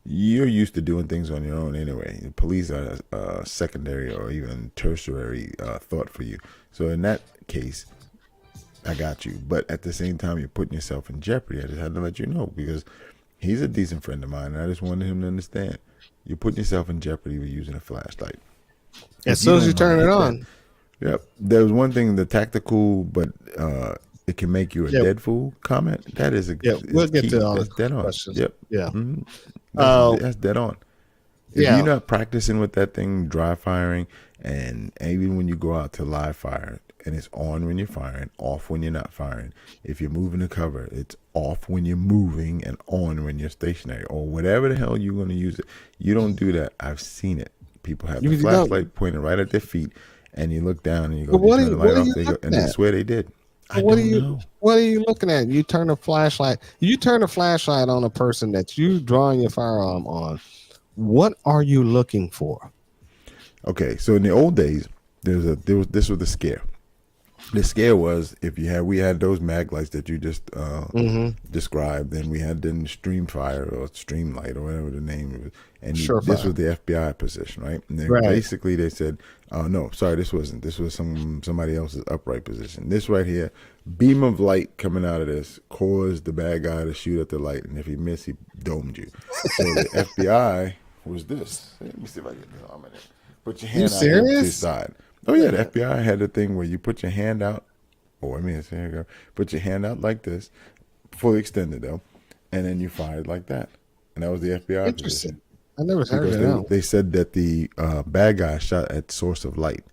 you're used to doing things on your own anyway. The police are a secondary or even tertiary thought for you. So in that case, I got you. But at the same time, you're putting yourself in jeopardy. I just had to let you know because he's a decent friend of mine, and I just wanted him to understand. You're putting yourself in jeopardy with using a flashlight. As If you soon as you don't want to turn it hit that, on, yep. There was one thing, the tactical, but it can make you a yeah, dead fool comment. That is yeah, we'll is get key. to all the That's dead on. questions. Yep. Yeah, Hmm. uh, That's dead on. If you're yeah. not practicing with that thing, dry firing, and even when you go out to live fire, and it's on when you're firing, off when you're not firing. If you're moving the cover, it's off when you're moving and on when you're stationary, or whatever the hell you're going to use it. You don't do that. I've seen it. People have the You don't. flashlight pointed right at their feet, and you look down and you But go, "You turn the light what are off." you They go, looking and they at? swear they did. I What are don't you know. what are you looking at? You turn a flashlight. You turn a flashlight on a person that you drawing your firearm on. What are you looking for? Okay, so in the old days, this was the scare. The scare was if you had we had those mag lights that you just Mm-hmm. described, then we had then stream fire or stream light or whatever the name was, and this Surefire. was the FBI position, right? And then Right. basically they said, "Oh no, sorry, this wasn't. This was somebody else's upright position. This right here, beam of light coming out of this caused the bad guy to shoot at the light, and if he missed, he domed you." So the FBI was this. Let me see if I get the arm in it. Put your You hand out here to your serious? side. Oh yeah, the FBI had a thing where you put your hand out. Oh, I mean, here you go. Put your hand out like this, fully extended though, and then you fired like that, and that was the FBI Interesting. position. I never heard Because of that. they said that the bad guy shot at source of light.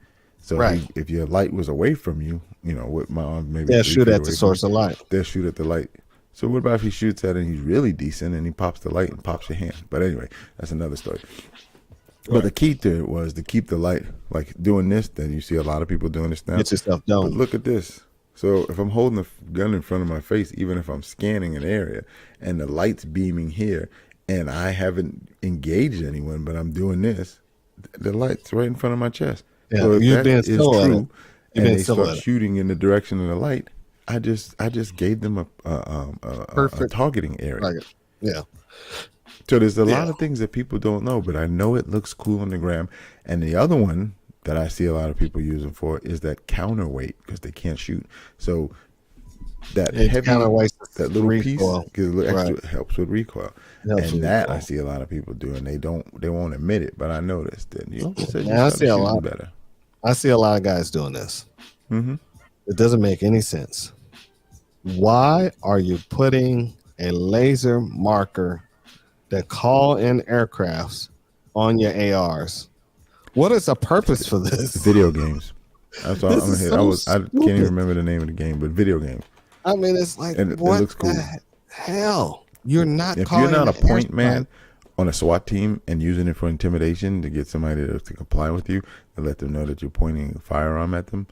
So Right. if your light was away from you, with my arm maybe Yeah, 3 shoot feet at the away from source you, of light. they'll shoot at the light. So what about if he shoots at it and he's really decent and he pops the light and pops your hand? But anyway, that's another story. But the key to it was to keep the light, like doing this. Then you see a lot of people doing this now. Get yourself But done. look at this. So if I'm holding a gun in front of my face, even if I'm scanning an area and the light's beaming here and I haven't engaged anyone, but I'm doing this, the light's right in front of my chest. Yeah, So if you've that been is still at it. true You've and been they still start at it. shooting in the direction of the light, I just gave them a Perfect targeting area. target. Yeah. So there's a Yeah. lot of things that people don't know, but I know it looks cool on the gram. And the other one that I see a lot of people using for is that counterweight because they can't shoot. So that It's heavy, counterweight that little recoil. piece, gives a little extra, Right. helps with recoil. It helps And with that I recoil. see a lot of people do, and they won't admit it. But I noticed that you said you Yeah, I started see a shooting lot. better. I see a lot of guys doing this. Mm-hmm. It doesn't make any sense. Why are you putting a laser marker that call in aircrafts on your ARs? What is the purpose for this? Video games. That's all This I'm is gonna hit. so I can't stupid. even remember the name of the game, but video games. I mean, it's like, And it what looks cool. the hell? You're not If calling you're not a an point airstrike. man on a SWAT team and using it for intimidation to get somebody to comply with you, to let them know that you're pointing a firearm at them,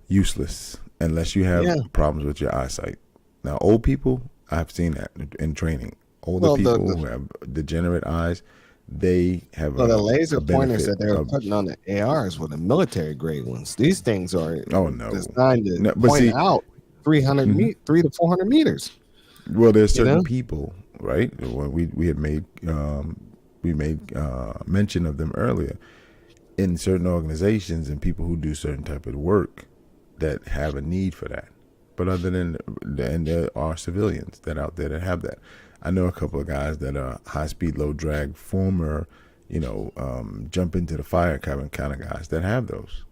useless unless you have Yeah. problems with your eyesight. Now, old people, I've seen that in training. Older Well, people who have degenerate eyes, they have So the laser a pointers benefit that they were of- putting on the ARs were the military grade ones. These things are Oh, no. designed to No, but point see- out 300 Mhm. 3 to 400 meters. Well, there's You certain know? people, right? When we had made mention of them earlier in certain organizations and people who do certain type of work that have a need for that. But other than, and there are civilians that out there that have that. I know a couple of guys that are high speed, low drag, former, jump into the fire cabin kind of guys that have those.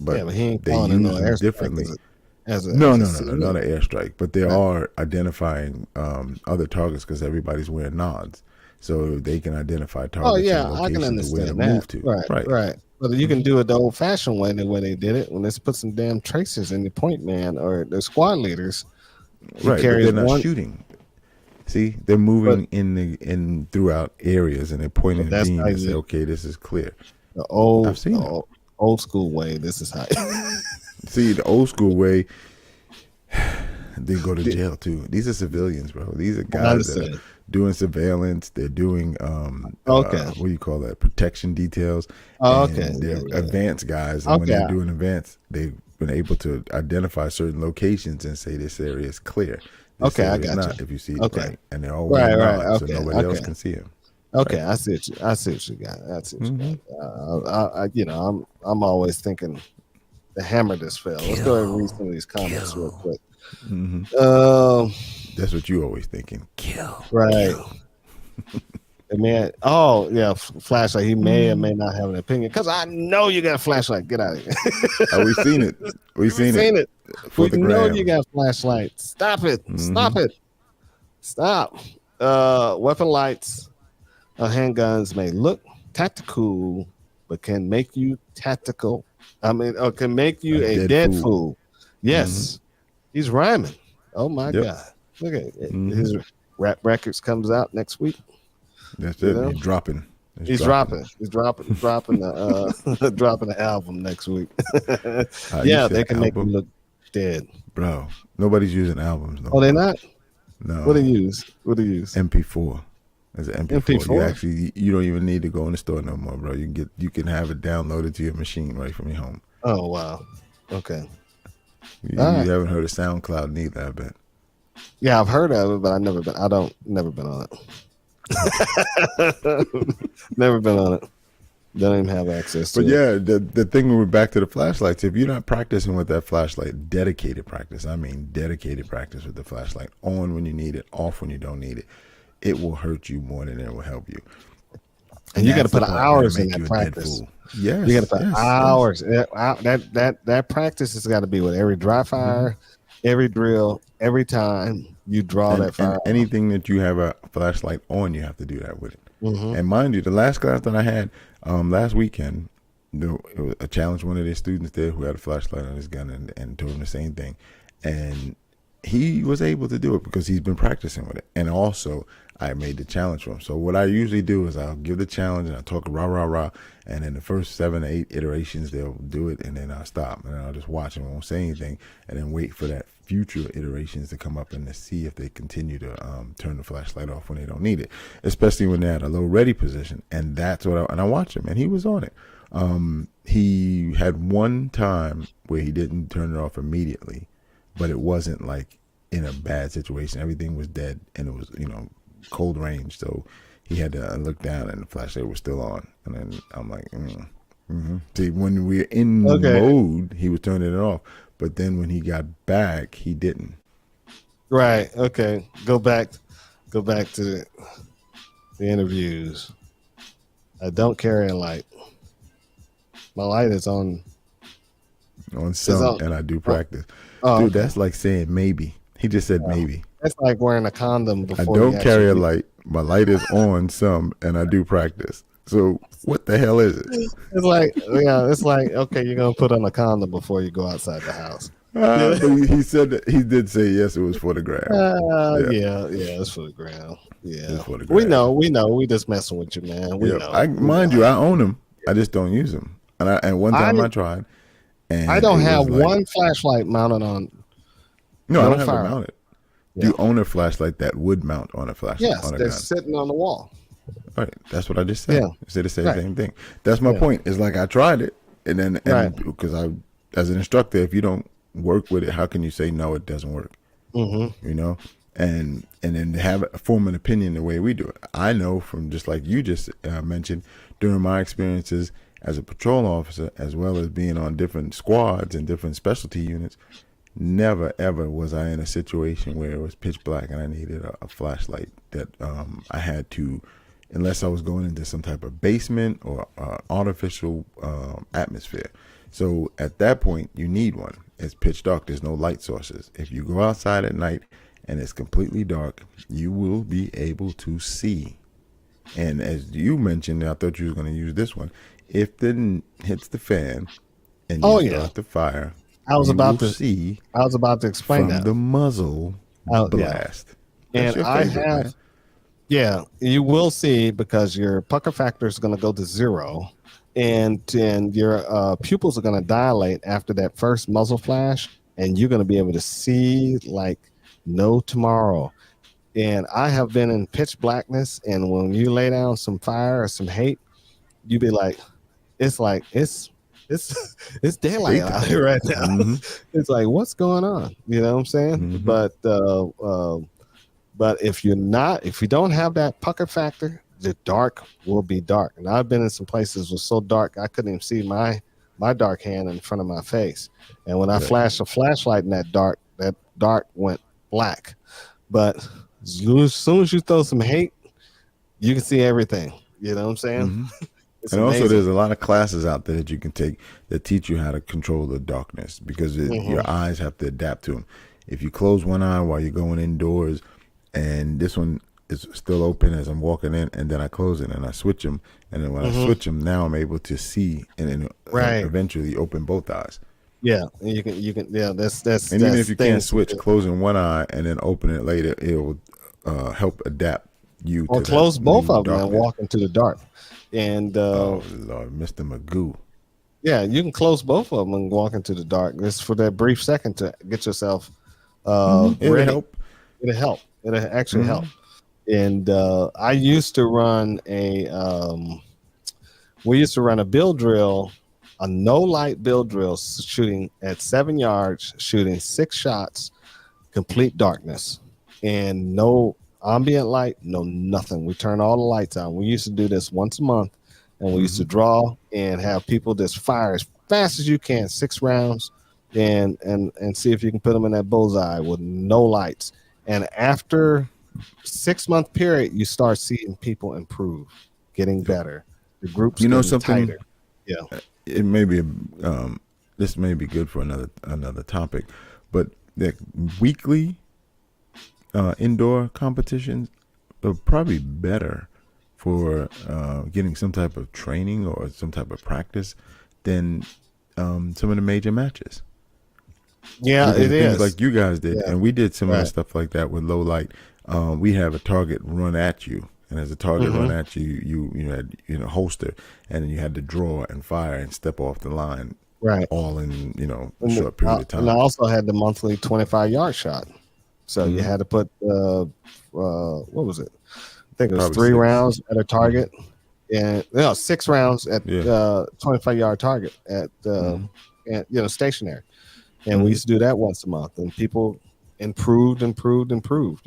But, Yeah, but he ain't they calling in use no them airstrike differently. as No, a not civilian. an airstrike, but they Right. are identifying other targets because everybody's wearing nods, so they can identify targets. Oh yeah, and I can locations of where to understand that. move to. Right. But you can do it the old-fashioned way, the way they did it. When they put some damn tracers in the point man or the squad leaders, he Right, but carries they're not one. shooting. See, they're moving in throughout areas, and they're pointing But a that's beam how and say, you- "Okay, this is clear." The old, I've seen the it. old school way. This is how. See, the old school way, they go to jail too. These are civilians, bro. These are guys that understand. are doing surveillance. They're doing Okay. what do you call that? Protection details. Oh, And okay. they're Yeah. advanced guys, and when Okay. they're doing advanced, they've been able to identify certain locations and say this area is clear. This Okay, I area is got not, you. if you see it Okay. right, and they're all Right, wearing right, nods, okay, so nobody else okay. can see them. Okay, I see what you. I see what you got. I see what you got. I'm always thinking the hammer just fell. Let's go ahead and read some of these comments real quick. hmm Um, That's what you always thinking. right. The man. Oh yeah, flashlight. He may or may not have an opinion because I know you got a flashlight. Get out of here. We've seen it. We've seen it for We the know gram. you got flashlight. Stop it. Stop Mhm. it. Stop. Weapon lights, handguns may look tactical, but can make you tactical. Can make you a dead fool. Yes, he's rhyming. Oh my Yep. God! Look at it. Mhm. His rap records comes out next week. That's You it. know? He's dropping. He's dropping the dropping the album next week. You Yeah, said they can make you album? look dead. Bro, nobody's using albums no Oh, they more. not? No. What do you use? MP4. There's an MP4. MP4? You actually you don't even need to go in the store no more, bro. You can have it downloaded to your machine right from your home. Oh wow. Okay. You, All right. you haven't heard of SoundCloud neither, I bet. Yeah, I've heard of it, but never been on it. Never been on it. Don't even have access to But it. yeah, the thing when we're back to the flashlights, if you're not practicing with that flashlight, dedicated practice, I mean dedicated practice with the flashlight, on when you need it, off when you don't need it, it will hurt you more than it will help you. And you got to That's the put part that'll hours in make that you a dead practice. fool. Yes, You got to put yes, hours. That practice has got to be with every dry fire, every drill, every time. you draw that fire. And anything that you have a flashlight on, you have to do that with it. Mm-hmm. And mind you, the last class that I had last weekend, it was a challenge one of their students there who had a flashlight on his gun and told him the same thing. And he was able to do it because he's been practicing with it. And also, I made the challenge for him. So what I usually do is I'll give the challenge and I'll talk rah, rah, rah. And in the first 7 or 8 iterations, they'll do it. And then I'll stop. And I'll just watch and won't say anything. And then wait for that future iterations to come up and to see if they continue to turn the flashlight off when they don't need it. Especially when they're at a low ready position. And that's what I watched him. And he was on it. He had one time where he didn't turn it off immediately. But it wasn't like in a bad situation. Everything was dead. And it was, cold range, so he had to look down and the flashlight was still on. And then I'm like, See, when we're in mode, he was turning it off, but then when he got back, he didn't. Right. Okay. Go back to the interviews. I don't carry a light. My light is on Some, and I do practice. Dude, that's like saying maybe. He just said maybe. That's like wearing a condom before. I don't carry a light. My light is on some, and I do practice. So what the hell is it? It's like, it's like, okay, you're gonna put on a condom before you go outside the house. He said that he did say yes, it was for the gram. It's for the gram. Yeah, it's for the gram. We know. We just messing with you, man. We know. Mind you, I own them. I just don't use them. And one time I tried. And I don't have one flashlight mounted on. No, I don't have it mounted. Yeah. Do you own a flashlight that would mount on a flashlight? Yes, they're sitting on the wall. All right, that's what I just said. Yeah. I said the same thing. That's my point. It's like I tried it, and then because I, as an instructor, if you don't work with it, how can you say no? It doesn't work. Mm-hmm. And then form an opinion the way we do it. I know from just like you just mentioned during my experiences as a patrol officer, as well as being on different squads and different specialty units. Never, ever was I in a situation where it was pitch black and I needed a flashlight that I had to, unless I was going into some type of basement or artificial atmosphere. So at that point, you need one. It's pitch dark. There's no light sources. If you go outside at night and it's completely dark, you will be able to see. And as you mentioned, I thought you were going to use this one. If it hits the fan and you start the fire, I was about to explain from the muzzle blast. And I have, man. Yeah, you will see because your pucker factor is going to go to 0, and your pupils are going to dilate after that first muzzle flash, and you're going to be able to see like no tomorrow. And I have been in pitch blackness, and when you lay down some fire or some hate, you be like, it's daylight out here right now. Mm-hmm. It's like, what's going on? You know what I'm saying? Mm-hmm. But if you don't have that pucker factor, the dark will be dark. And I've been in some places that were so dark I couldn't even see my dark hand in front of my face. And when I flashed a flashlight in that dark went black. But as soon as you throw some hate, you can see everything. You know what I'm saying? Mm-hmm. And amazing. Also, there's a lot of classes out there that you can take that teach you how to control the darkness because your eyes have to adapt to them. If you close one eye while you're going indoors, and this one is still open as I'm walking in, and then I close it and I switch them, and then when I switch them, now I'm able to see and then eventually open both eyes. Yeah, you can. Yeah, that's. And even if you can't switch, closing one eye and then open it later, it will help adapt you. Or to close both of them and walk into the dark. And oh Lord, Mr. Magoo. Yeah, you can close both of them and walk into the dark. Just for that brief second to get yourself It'll help. It'll help. It'll actually help. And I used to run we used to run a bill drill, a no light bill drill, shooting at 7 yards, shooting 6 shots, complete darkness, and no ambient light, no nothing. We turn all the lights on. We used to do this once a month, and we used to draw and have people just fire as fast as you can, 6 rounds, and see if you can put them in that bullseye with no lights. And after 6-month period, you start seeing people improve, getting better. The groups, something tighter. Yeah, it may be this may be good for another topic, but the weekly indoor competitions are probably better for getting some type of training or some type of practice than some of the major matches. Yeah, Because it the things is. like you guys did, Yeah, and we did similar right. stuff like that with low light. We have a target run at you, and as a target run at you, you had holster, and then you had to draw and fire and step off the line, Right. all in a And, short period of and I time. also had the monthly 25-yard shot. So you Hmm. had to put what was it? I think it was Probably 3 6. rounds at a target, and 6 rounds at Yeah. 25-yard target at Hmm. stationary. And we Hmm. used to do that once a month, and people improved. They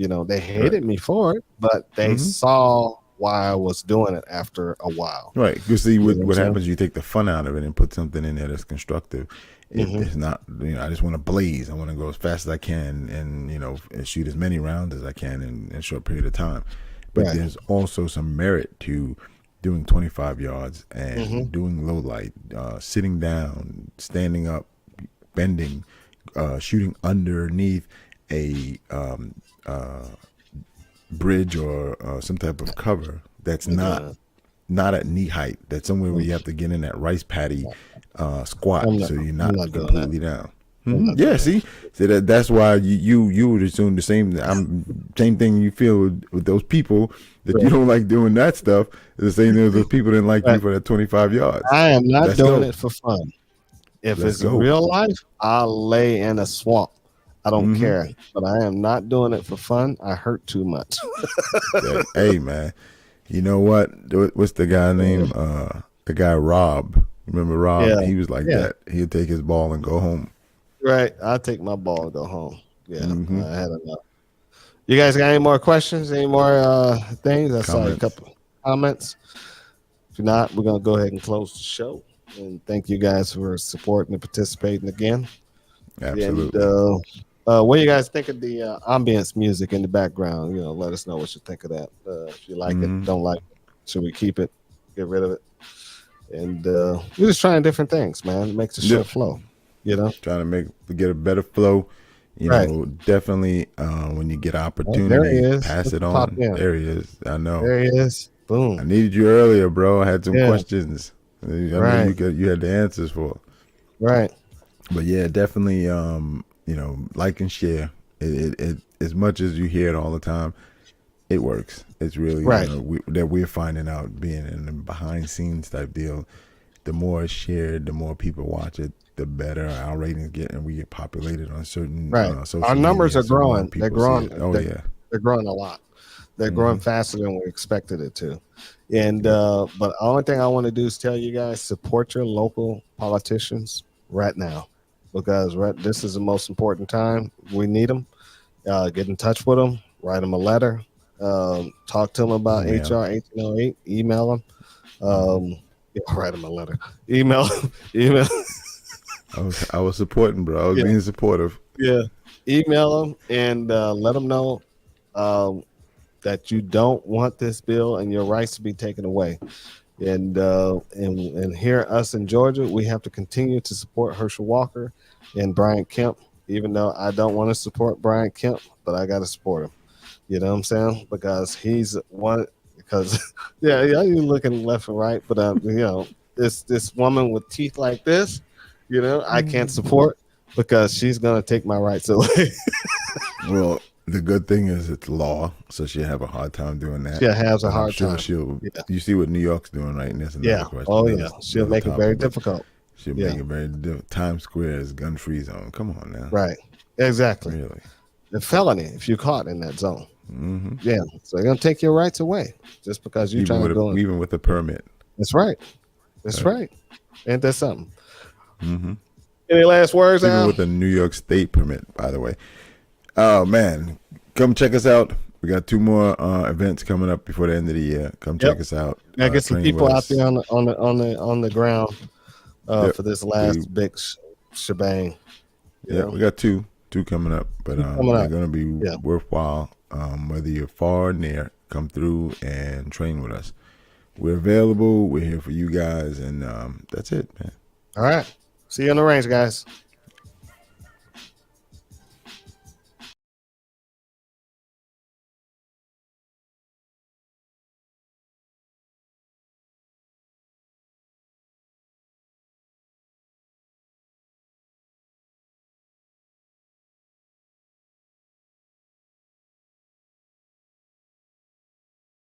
Right. hated me for it, but they Hmm. saw why I was doing it after a while. Right. Because see, You know what I'm what saying? happens? You take the fun out of it and put something in there that's constructive. Hmm. It's not. I just want to blaze. I want to go as fast as I can, and shoot as many rounds as I can in a short period of time. But Right. there's also some merit to doing 25 yards and Hmm. doing low light, sitting down, standing up, bending, shooting underneath a bridge or some type of cover that's Yeah. not at knee height. That's somewhere where you have to get in that rice paddy squat, I'm so you're I'm not not doing that. completely down. I'm not Yeah, doing see, so that's why you would assume the same thing you feel with those people that you that. don't like doing that stuff. Is the same thing as those people didn't like you Right. for that 25 yards. I am not Let's doing go. it for fun. If Let's it's go. real life, I'll lay in a swamp. I don't Hmm. care. But I am not doing it for fun. I hurt too much. Hey man, you know what? What's the guy name? The guy Rob. Remember Rob? Yeah. He was like Yeah. that. He'd take his ball and go home. Right. I'll take my ball and go home. Yeah. Hmm. I had enough. You guys got any more questions? Any more things? I saw a Comments. couple comments. If not, we're gonna go ahead and close the show. And thank you guys for supporting and participating again. And Absolutely. what do you guys think of the ambience music in the background? Let us know what you think of that. If you like it, Hmm. don't like it, should we keep it, get rid of it? And we're just trying different things, man. It makes the show Yep. flow. Trying to get a better flow. Right. Definitely when you get Oh, there he opportunity, is. pass Look it who popped on. in. There he is. I know. There he is. I Boom. needed you earlier, bro. I had some Yeah. questions. I know Right. you had the answers for. Right. But yeah, definitely like and share. It as much as you hear it all the time, it works. It's really Right. that we're finding out, being in the behind scenes type deal. The more it's shared, the more people watch it, the better our ratings get, and we get populated on certain Right. social Our numbers media, are so more growing. They're people see growing. it. Oh yeah. They're growing a lot. They're growing Hmm. faster than we expected it to. And Yep. but the only thing I want to do is tell you guys, support your local politicians right now, because this is the most important time. We need them. Get in touch with them. Write them a letter. Talk to them about Email. HR 1808. Email them. Write them a letter. Email. Email. I was supporting, bro. I was Yeah. being supportive. Yeah. Email them and let them know that you don't want this bill and your rights to be taken away. And here, us in Georgia, we have to continue to support Herschel Walker and Brian Kemp, even though I don't want to support Brian Kemp, but I got to support him. You know what I'm saying? Because he's one. Because yeah, you looking left and right, but this woman with teeth like this, I can't support because she's gonna take my rights away. Well, the good thing is it's law, so she'll have a hard time doing that. She has a But I'm hard sure time. she'll. Yeah. You see what New York's doing, right? And that's another Yeah. question. Oh yeah. She'll make it very topic, but difficult. She'll Yeah. make it very Times Square is gun-free zone. Come on now. Right. Exactly. Really. A felony if you're caught in that zone. Hmm. Yeah. So they're gonna take your rights away just because you're trying to go. Even with a permit. That's right. That's right. Ain't that something? Hmm. Any last words, Even Al? with a New York State permit, by the way. Oh man, come check us out. We got 2 more events coming up before the end of the year. Come check us out. Gotta get some train people with out us. there on the ground Yep. for this last big shebang. Yeah, we got two coming up, but coming they're up. gonna be Yeah. worthwhile. Whether you're far or near, come through and train with us. We're available. We're here for you guys, and that's it, man. All right. See you on the range, guys.